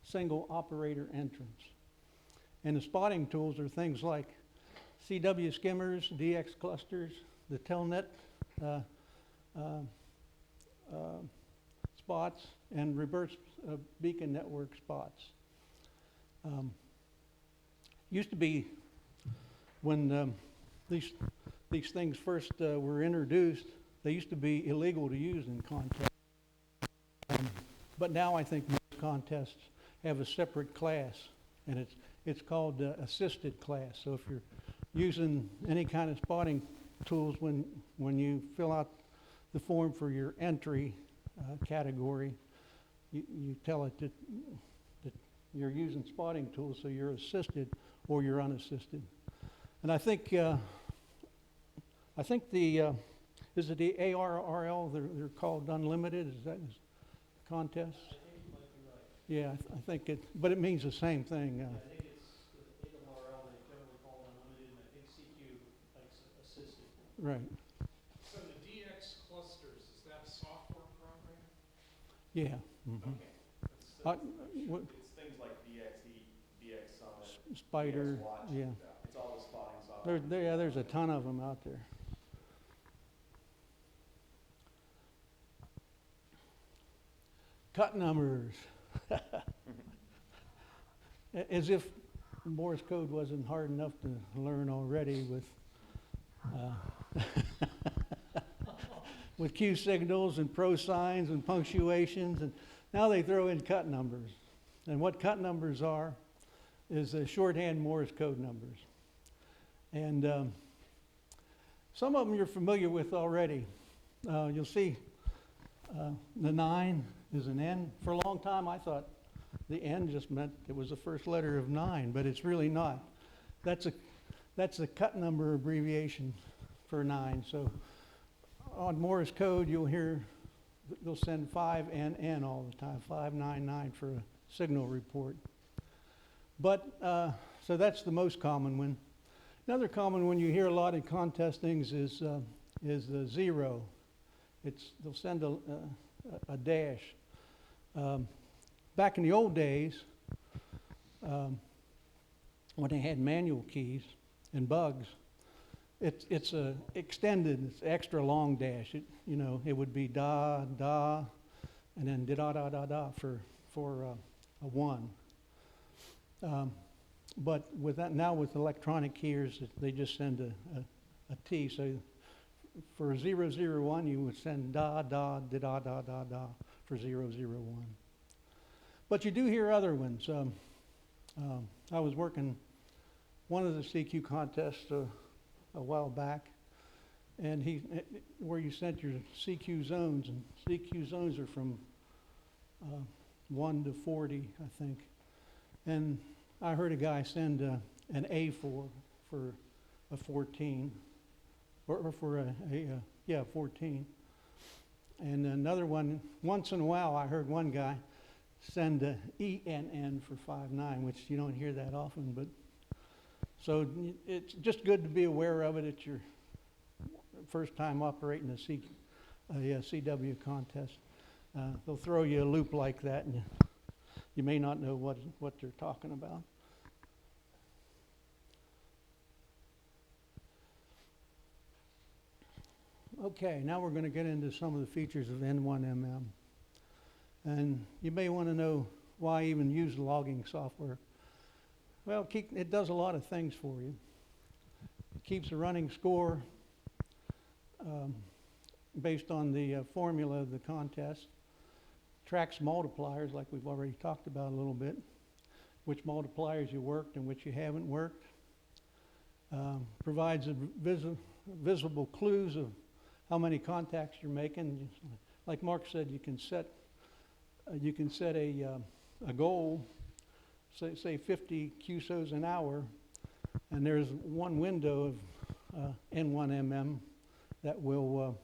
single operator entrance. And the spotting tools are things like CW skimmers, DX clusters, the telnet spots, and reverse beacon network spots. Used to be, when these things first were introduced, they used to be illegal to use in contests. But now I think most contests have a separate class, and it's called assisted class. So if you're using any kind of spotting tools when you fill out the form for your entry category, you tell it that you're using spotting tools, so you're assisted or you're unassisted. And I think the is it the ARRL? They're called unlimited. Is that contest? I think you might be right. Yeah, I think it, but it means the same thing. I think it's the ARRL, they generally call it unlimited, and I think CQ likes assisted. Right. So the DX clusters, is that a software program? Yeah. Mm-hmm. Okay. That's- It's things like DXE, DX Summit, Spider. DX Watch. Yeah. It's all the spotting software. There's a ton of them out there. Cut numbers. As if Morse code wasn't hard enough to learn already with with Q signals and pro signs and punctuations, and now they throw in cut numbers. And what cut numbers are is shorthand Morse code numbers. And some of them you're familiar with already. You'll see the 9 is an N. For a long time I thought the N just meant it was the first letter of 9, but it's really not. That's a cut number abbreviation for 9. So on Morse code you'll hear they'll send 5NN all the time, 599 for a signal report. But so that's the most common one. Another common one you hear a lot in contest things is the 0. They'll send a dash. Back in the old days, when they had manual keys and bugs, it's a extended, it's extra long dash. It would be da da, and then da da da da for a 1. But with that, now with electronic keys, they just send a T. So for 001, you would send da da da da da da da for 001. But you do hear other ones. I was working one of the CQ contests a while back, and where you sent your CQ zones, and CQ zones are from 1 to 40, I think. And I heard a guy send an A4 for a 14, or for a 14. And another one, once in a while, I heard one guy send an ENN for 59, which you don't hear that often. But so it's just good to be aware of it at your first time operating a CW contest. They'll throw you a loop like that, and you may not know what they're talking about. Okay, now we're going to get into some of the features of N1MM. And you may want to know why even use logging software. Well, it does a lot of things for you. It keeps a running score based on the formula of the contest. Tracks multipliers, like we've already talked about a little bit, which multipliers you worked and which you haven't worked. Provides visible clues of how many contacts you're making. Like Mark said, you can set a goal, say 50 QSOs an hour, and there's one window of N1MM that will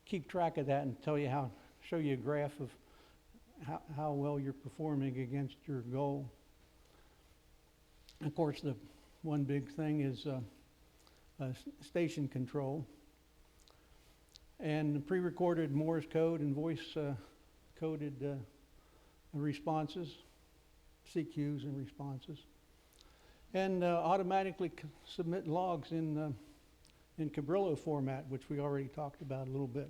keep track of that and show you a graph of how well you're performing against your goal. Of course, the one big thing is station control. And pre-recorded Morse code and voice coded responses, CQs and responses. And automatically submit logs in Cabrillo format, which we already talked about a little bit.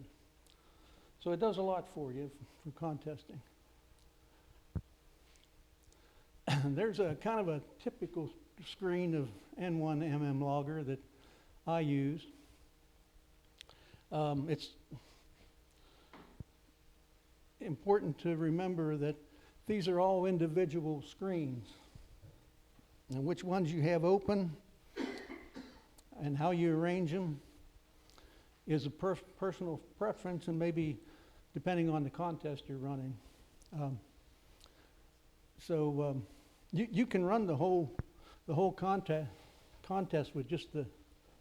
So it does a lot for you for contesting. There's a kind of a typical screen of N1MM logger that I use. It's important to remember that these are all individual screens, and which ones you have open and how you arrange them is a personal preference, and maybe depending on the contest you're running. You can run the whole contest with just the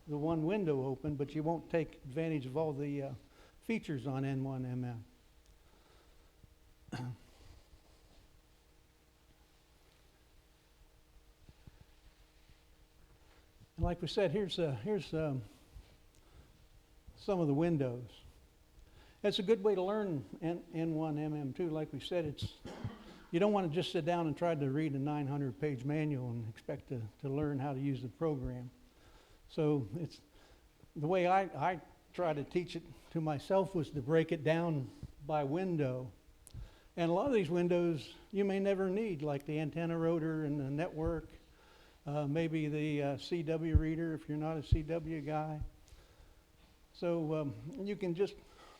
one window open, but you won't take advantage of all the features on N1MM. And like we said, here's some of the windows. It's a good way to learn N1MM too. Like we said, you don't want to just sit down and try to read a 900-page manual and expect to learn how to use the program. So it's the way I try to teach it to myself was to break it down by window. And a lot of these windows you may never need, like the antenna rotor and the network, maybe the CW reader if you're not a CW guy. So you can just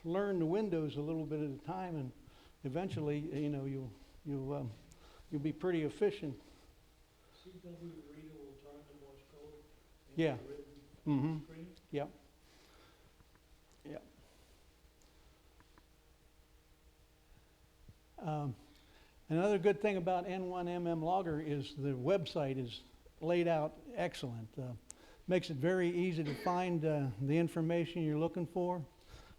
learn the windows a little bit at a time, and eventually, you'll be pretty efficient. CW reader will turn the Morse code into Yeah. written screen? Yep. Yep. Another good thing about N1MM Logger is the website is laid out excellent. Makes it very easy to find the information you're looking for.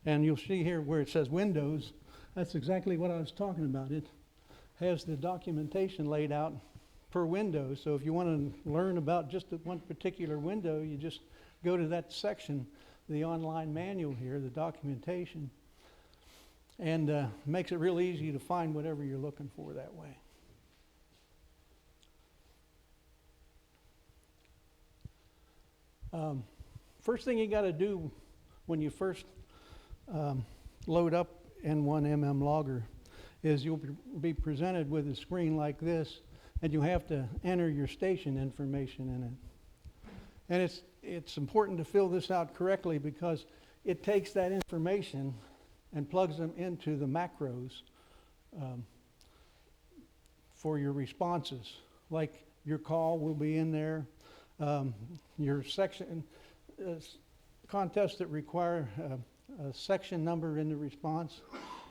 And you'll see here where it says Windows, that's exactly what I was talking about. It has the documentation laid out per window. So if you want to learn about just one particular window, you just go to that section, the online manual here, the documentation, and makes it real easy to find whatever you're looking for that way. First thing you got to do when you first load up N1MM Logger is you'll be presented with a screen like this, and you have to enter your station information in it. And it's important to fill this out correctly because it takes that information and plugs them into the macros for your responses. Like your call will be in there, your section, contests that require a section number in the response,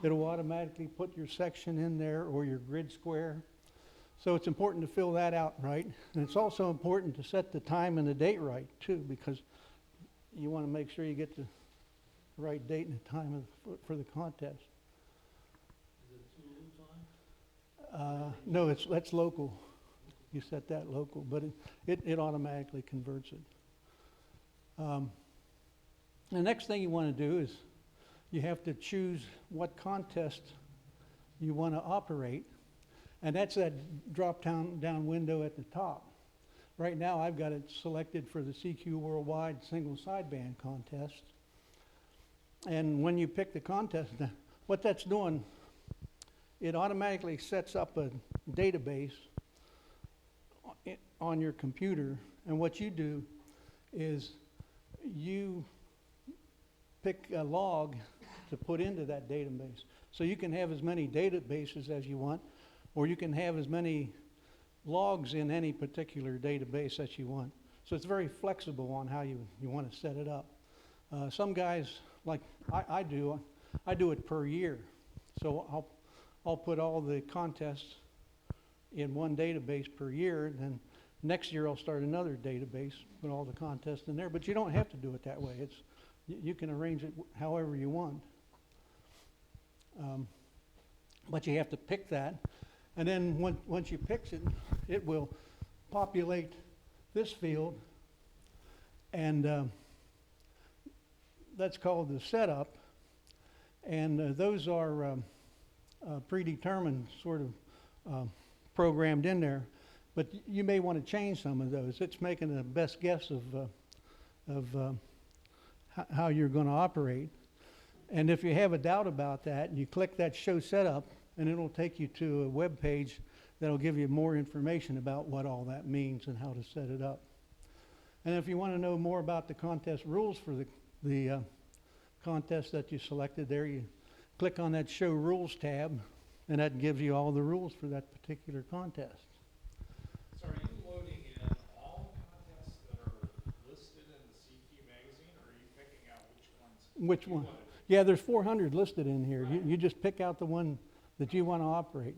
it'll automatically put your section in there or your grid square. So it's important to fill that out right. And it's also important to set the time and the date right too, because you want to make sure you get the right date and time for the contest. Is it Zulu time? No, that's local. You set that local, but it automatically converts it. The next thing you want to do is you have to choose what contest you want to operate, and that's that drop-down window at the top. Right now I've got it selected for the CQ Worldwide single sideband contest. And when you pick the contest, what that's doing, it automatically sets up a database on your computer. And what you do is you pick a log to put into that database. So you can have as many databases as you want, or you can have as many logs in any particular database that you want. So it's very flexible on how you want to set it up. Some guys, like I do it per year. So I'll put all the contests in one database per year, and then next year I'll start another database, put all the contests in there. But you don't have to do it that way. You can arrange it however you want. But you have to pick that. And then once you pick it, it will populate this field, and that's called the setup. And those are predetermined, sort of programmed in there. But you may want to change some of those. It's making the best guess of how you're going to operate. And if you have a doubt about that, you click that Show Setup, and it'll take you to a web page that'll give you more information about what all that means and how to set it up. And if you want to know more about the contest rules for the contest that you selected there, you click on that Show Rules tab, and that gives you all the rules for that particular contest. So are you loading in all contests that are listed in the CQ magazine, or are you picking out which ones? Which you one? wanna- Yeah, there's 400 listed in here. Right. You just pick out the one that you want to operate.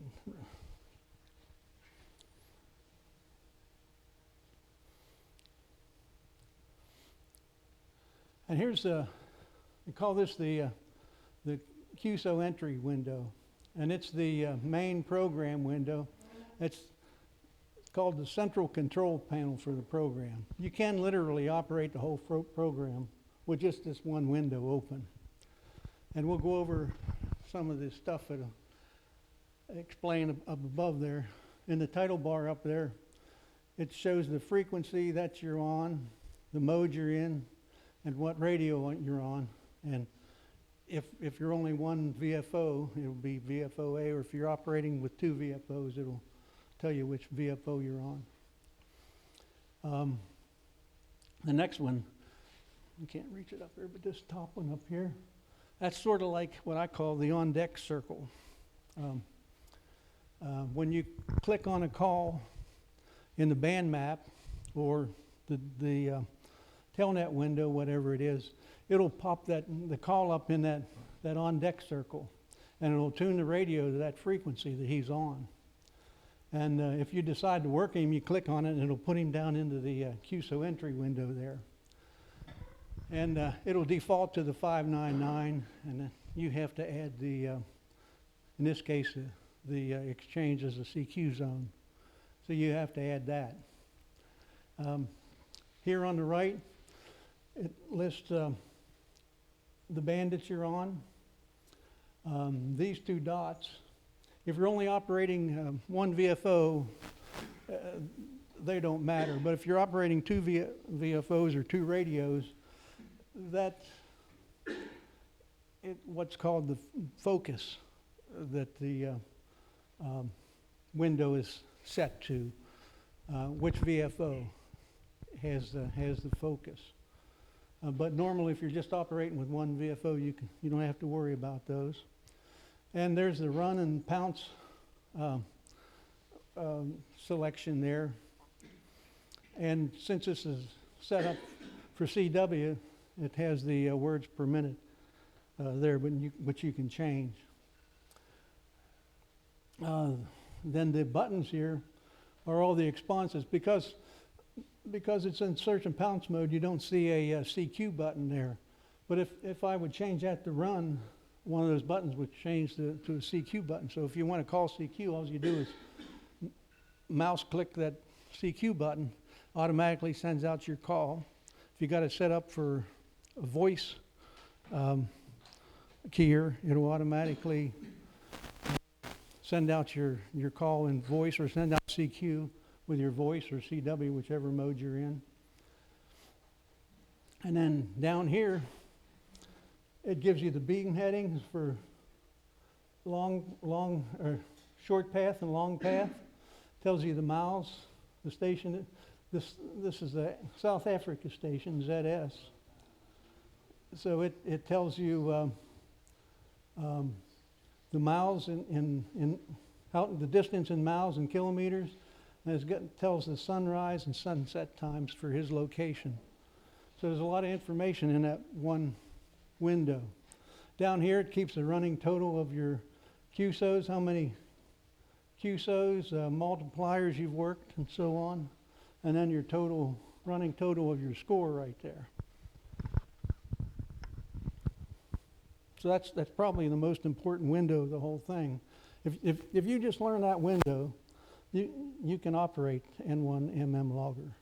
And here's we call this the QSO entry window, and it's the main program window. It's called the central control panel for the program. You can literally operate the whole program with just this one window open. And we'll go over some of this stuff that'll explain up above there. In the title bar up there, it shows the frequency that you're on, the mode you're in, and what radio you're on. And if you're only one VFO, it'll be VFO A, or if you're operating with two VFOs, it'll tell you which VFO you're on. The next one, you can't reach it up there, but this top one up here, that's sort of like what I call the on-deck circle. When you click on a call in the band map or the telnet window, whatever it is, it'll pop the call up in that on-deck circle, and it'll tune the radio to that frequency that he's on. And if you decide to work him, you click on it, and it'll put him down into the QSO entry window there. And it'll default to the 599, and you have to add in this case, the exchange as a CQ zone. So you have to add that. Here on the right, it lists the band that you're on. These two dots, if you're only operating one VFO, they don't matter. But if you're operating two VFOs or two radios, what's called the focus that the window is set to, which VFO has the focus. But normally, if you're just operating with one VFO, you don't have to worry about those. And there's the run and pounce selection there. And since this is set up for CW, it has the words per minute there, which you can change. Then the buttons here are all the responses. Because it's in search and pounce mode, you don't see a CQ button there. But if I would change that to run, one of those buttons would change to a CQ button. So if you want to call CQ, all you do is mouse click that CQ button, automatically sends out your call. If you got it set up for a voice keyer, it'll automatically send out your call in voice, or send out CQ with your voice or CW, whichever mode you're in. And then down here, It gives you the beam headings for short path and long path. Tells you the miles, the station. This is the South Africa station, ZS. So it tells you the miles out the distance in miles and kilometers, and tells the sunrise and sunset times for his location. So there's a lot of information in that one window. Down here, it keeps the running total of your QSOs, how many QSOs, multipliers you've worked, and so on, and then your running total of your score right there. So that's probably the most important window of the whole thing. If you just learn that window, you can operate N1MM logger.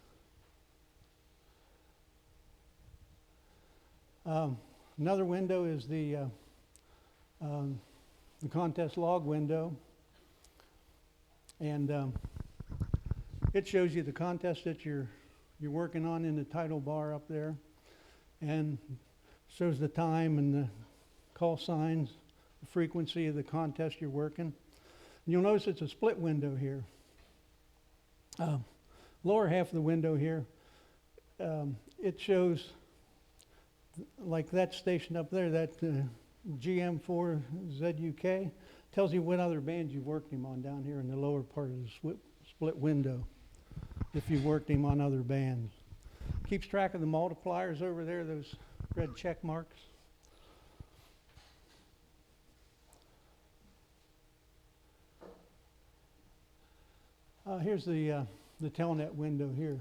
Another window is the contest log window, and it shows you the contest that you're working on in the title bar up there, and shows the time and the call signs, the frequency of the contest you're working. And you'll notice it's a split window here. Lower half of the window here, it shows, like that station up there, that GM4ZUK, tells you what other bands you've worked him on down here in the lower part of the split window, if you've worked him on other bands. Keeps track of the multipliers over there, those red check marks. Here's the Telnet window here.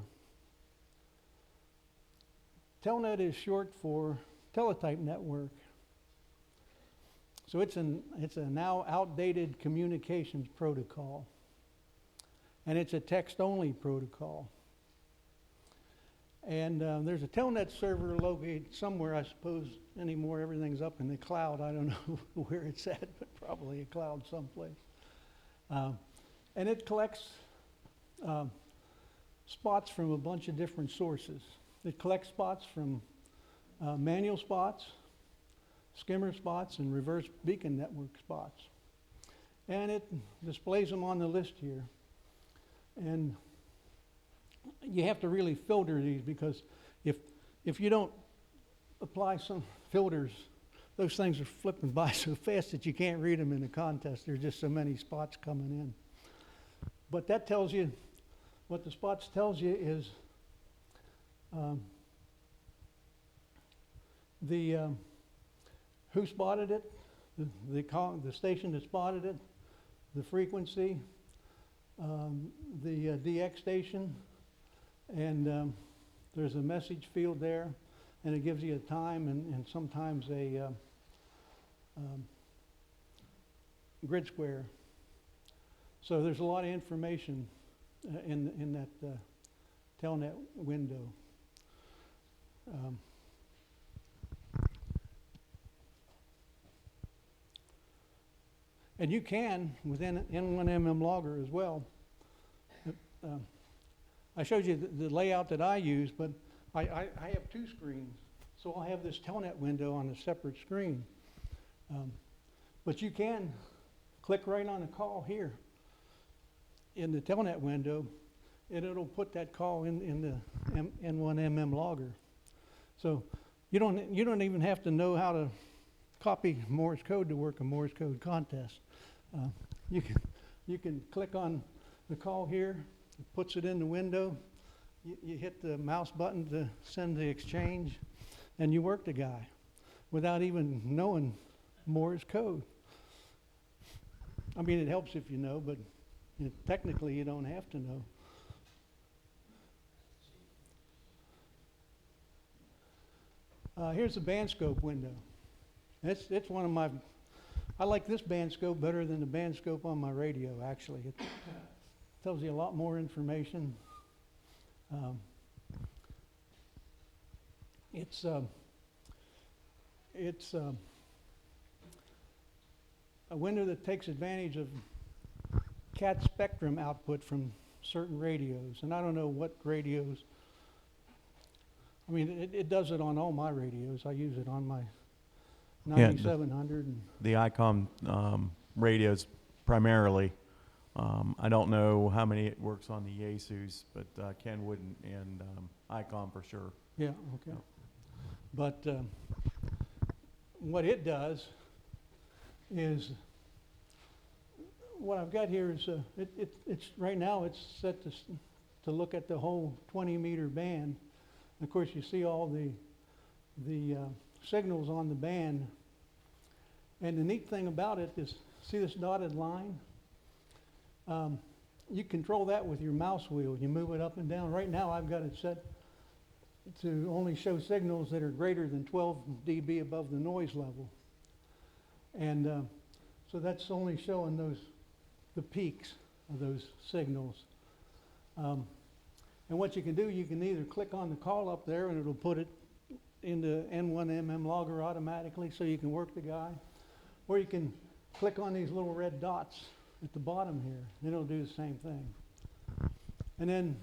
Telnet is short for teletype network. So it's a now outdated communications protocol. And it's a text-only protocol. And there's a Telnet server located somewhere, I suppose, anymore. Everything's up in the cloud. I don't know where it's at, but probably a cloud someplace. And it collects spots from a bunch of different sources. It collects spots from manual spots, skimmer spots, and reverse beacon network spots. And it displays them on the list here. And you have to really filter these, because if you don't apply some filters, those things are flipping by so fast that you can't read them in the contest. There's just so many spots coming in. But that tells you, what the spots tells you is who spotted it, the station that spotted it, the frequency, the DX station, and there's a message field there, and it gives you a time and sometimes a grid square. So there's a lot of information in that Telnet window. And you can, within N1MM logger as well. I showed you the layout that I use, but I have two screens. So I'll have this Telnet window on a separate screen. But you can click right on the call here in the Telnet window, and it'll put that call in the N1MM logger. So you don't even have to know how to copy Morse code to work a Morse code contest. You can click on the call here, it puts it in the window, you hit the mouse button to send the exchange, and you work the guy without even knowing Morse code. I mean, it helps if you know, but technically you don't have to know. Here's the band scope window. It's one of my, I like this band scope better than the band scope on my radio, actually. It tells you a lot more information. It's a window that takes advantage of cat spectrum output from certain radios. And I don't know what radios, I mean, it does it on all my radios. I use it on my Yeah, 9700 and The ICOM radios primarily. I don't know how many it works on the Yaesus, but Kenwood and ICOM for sure. yeah, okay. But what it does is, what I've got here is, it's, right now it's set to look at the whole 20-meter band. Of course, you see all the signals on the band. And the neat thing about it is, see this dotted line? You control that with your mouse wheel. You move it up and down. Right now, I've got it set to only show signals that are greater than 12 dB above the noise level. And so that's only showing the peaks of those signals. And what you can do, you can either click on the call up there and it'll put it into N1MM logger automatically so you can work the guy. Or you can click on these little red dots at the bottom here, and it'll do the same thing. And then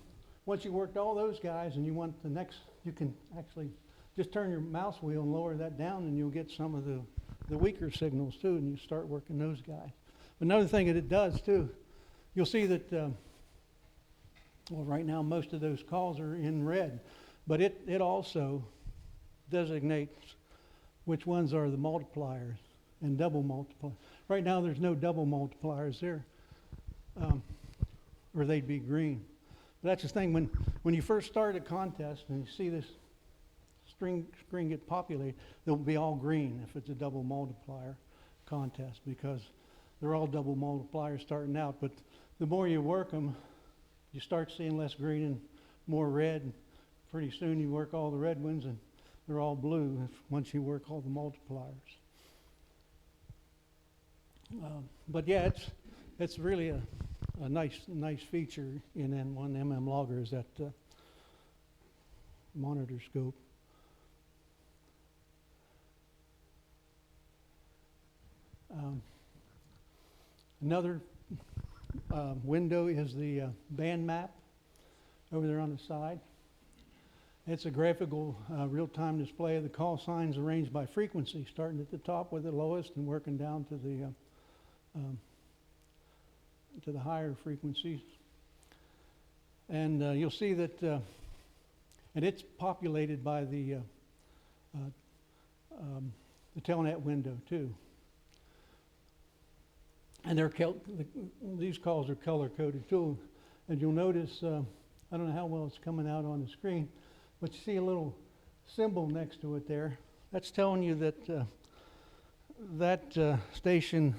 once you worked all those guys and you want the next, you can actually just turn your mouse wheel and lower that down and you'll get some of the weaker signals too, and you start working those guys. Another thing that it does too, you'll see that, well, right now most of those calls are in red, but it also designates which ones are the multipliers and double multipliers. Right now there's no double multipliers there, or they'd be green. But that's the thing, when you first start a contest and you see this screen get populated, they'll be all green if it's a double multiplier contest, because they're all double multipliers starting out. But the more you work them, you start seeing less green and more red. Pretty soon you work all the red ones and they're all blue once you work all the multipliers. But yeah, it's really a nice feature in N1MM logger, is that monitor scope. Another window is the band map over there on the side. It's a graphical real-time display of the call signs arranged by frequency, starting at the top with the lowest and working down to the higher frequencies. And you'll see that, and it's populated by the telnet window too. And these calls are color-coded too. And you'll notice, I don't know how well it's coming out on the screen, but you see a little symbol next to it there. That's telling you that that station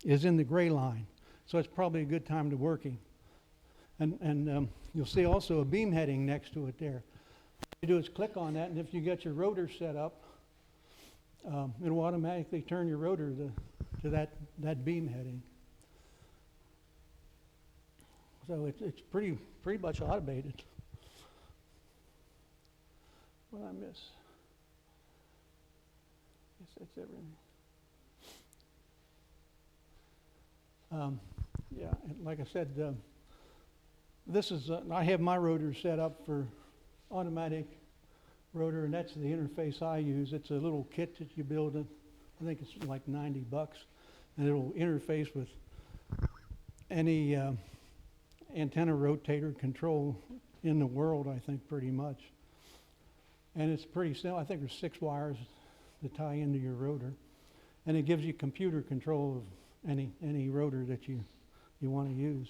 is in the gray line. So it's probably a good time to working. And you'll see also a beam heading next to it there. What you do is click on that, and if you get your rotor set up, it'll automatically turn your rotor to that beam heading. So it's pretty much automated. What did I miss? Guess that's everything. Yeah, and like I said, this is, I have my rotor set up for automatic rotor, and that's the interface I use. It's a little kit that you build. I think it's like $90, and it'll interface with any antenna rotator control in the world, I think, pretty much. And it's pretty simple. I think there's 6 wires to tie into your rotor, and it gives you computer control of any rotor that you want to use.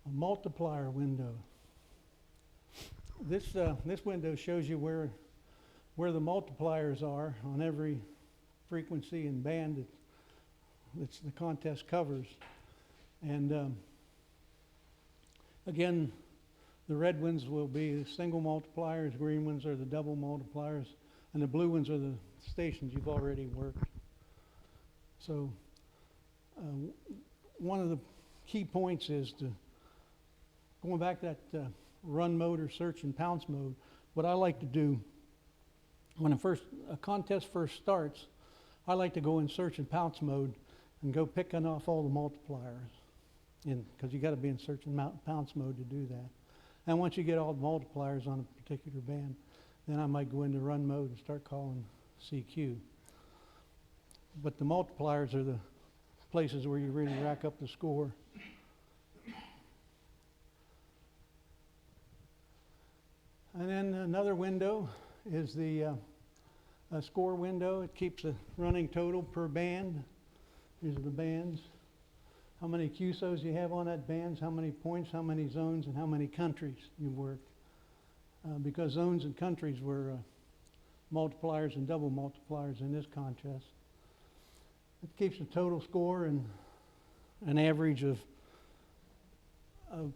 A multiplier window. This window shows you where the multipliers are on every frequency and band that the contest covers. And again, the red ones will be the single multipliers, green ones are the double multipliers, and the blue ones are the stations you've already worked. So one of the key points is going back to that run mode or search and pounce mode. What I like to do when a contest first starts, I like to go in search and pounce mode and go picking off all the multipliers, because you got to be in search and pounce mode to do that. And once you get all the multipliers on a particular band, then I might go into run mode and start calling CQ. But the multipliers are the places where you really rack up the score. And then another window is the score window. It keeps a running total per band. These are the bands. How many QSOs you have on that bands, how many points, how many zones, and how many countries you've worked. Because zones and countries were multipliers and double multipliers in this contest. It keeps a total score and an average of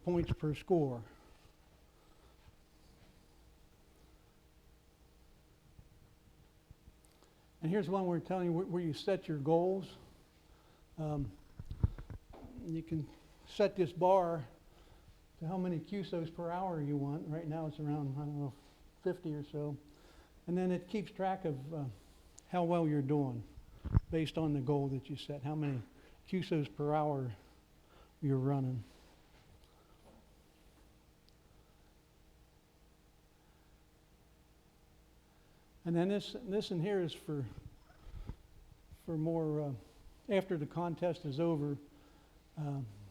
points per score. And here's one we're telling you where you set your goals. You can set this bar to how many QSOs per hour you want. Right now it's around, I don't know, 50 or so. And then it keeps track of how well you're doing based on the goal that you set, how many QSOs per hour you're running. And then this in here is for more, after the contest is over,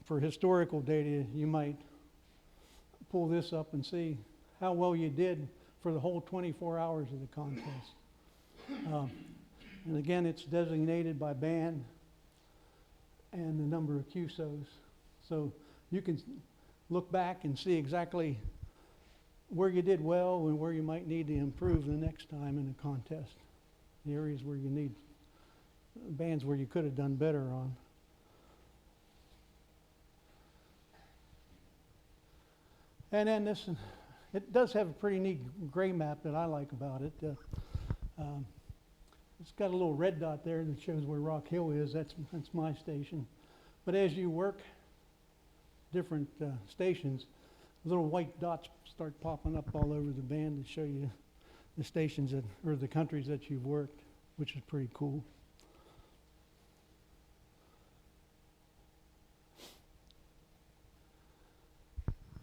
for historical data, you might pull this up and see how well you did for the whole 24 hours of the contest. And again, it's designated by band and the number of QSOs. So you can look back and see exactly where you did well and where you might need to improve the next time in the contest. The areas where you need, bands where you could have done better on. And then this, it does have a pretty neat gray map that I like about it. It's got a little red dot there that shows where Rock Hill is. That's my station. But as you work different stations, little white dots start popping up all over the band to show you the stations that, or the countries that you've worked, which is pretty cool.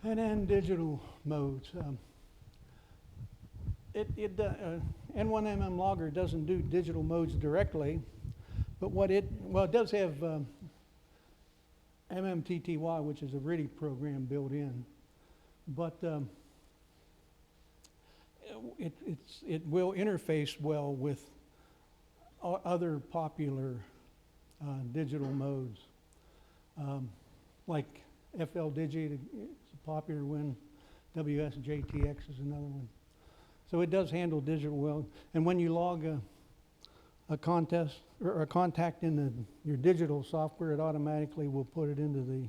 And then digital modes. N1MM logger doesn't do digital modes directly, but it does have MMTTY, which is a RIDI program built in, but it will interface well with other popular digital modes, like FL Digi is a popular one, WSJTX is another one. So it does handle digital well, and when you log a contest or a contact in your digital software, it automatically will put it into the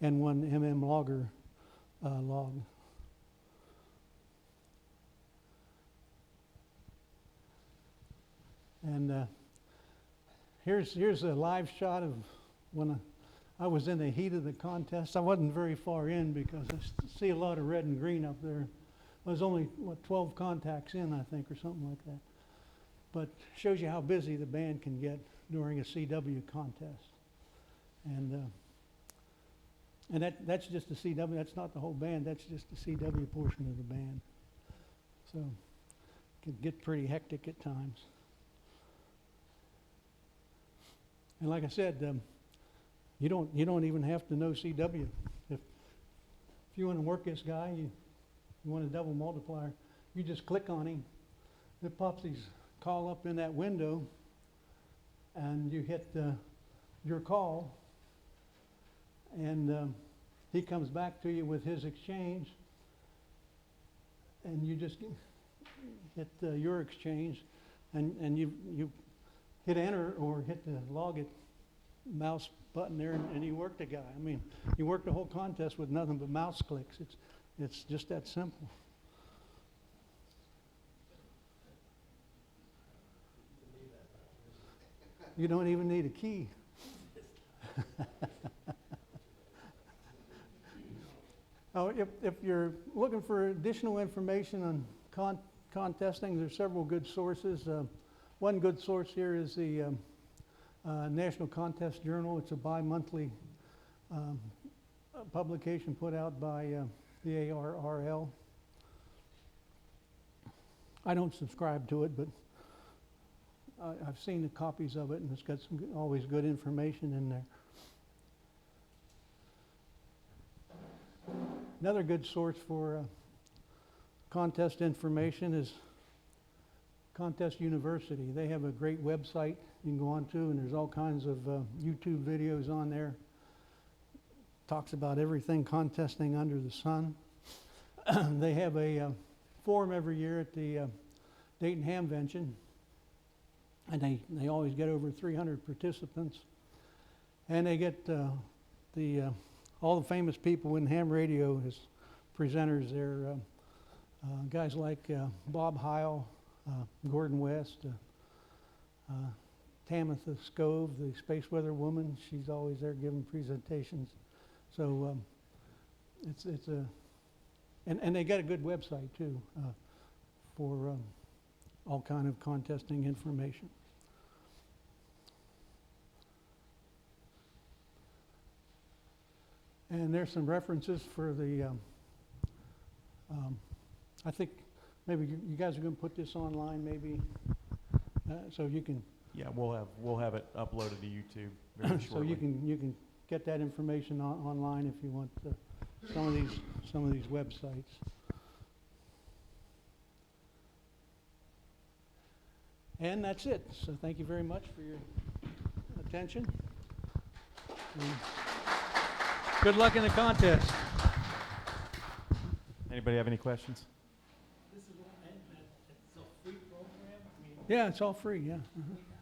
N1MM logger log. And here's a live shot of when I was in the heat of the contest. I wasn't very far in because I see a lot of red and green up there. I was only, 12 contacts in, I think, or something like that. But shows you how busy the band can get during a CW contest. And that's just the CW, that's not the whole band, that's just the CW portion of the band. So it can get pretty hectic at times. And like I said, you don't even have to know CW. If you want to work this guy, you want a double multiplier, you just click on him. It pops his call up in that window, and you hit your call, and he comes back to you with his exchange, and you just hit your exchange, and you hit enter or hit the log it mouse button there, and you work the guy. I mean, you work the whole contest with nothing but mouse clicks. It's just that simple. You don't even need a key. Oh, if you're looking for additional information on contesting, there's several good sources. One good source here is the National Contest Journal. It's a bi-monthly publication put out by the ARRL. I don't subscribe to it, but I've seen the copies of it, and it's got some always good information in there. Another good source for contest information is Contest University. They have a great website you can go on to, and there's all kinds of YouTube videos on there. Talks about everything contesting under the sun. They have a forum every year at the Dayton Hamvention, and they always get over 300 participants. And they get all the famous people in ham radio as presenters there. Guys like Bob Heil, Gordon West, Tamitha Scove, the space weather woman. She's always there giving presentations. So it's a, and they got a good website too for all kind of contesting information. And there's some references for the, I think maybe you guys are going to put this online maybe, so you can. Yeah, we'll have it uploaded to YouTube very So shortly. you can get that information online if you want some of these websites. And that's it. So thank you very much for your attention. And good luck in the contest. Anybody have any questions? This is all, and it's a free program, I mean, Yeah, it's all free, yeah. Uh-huh.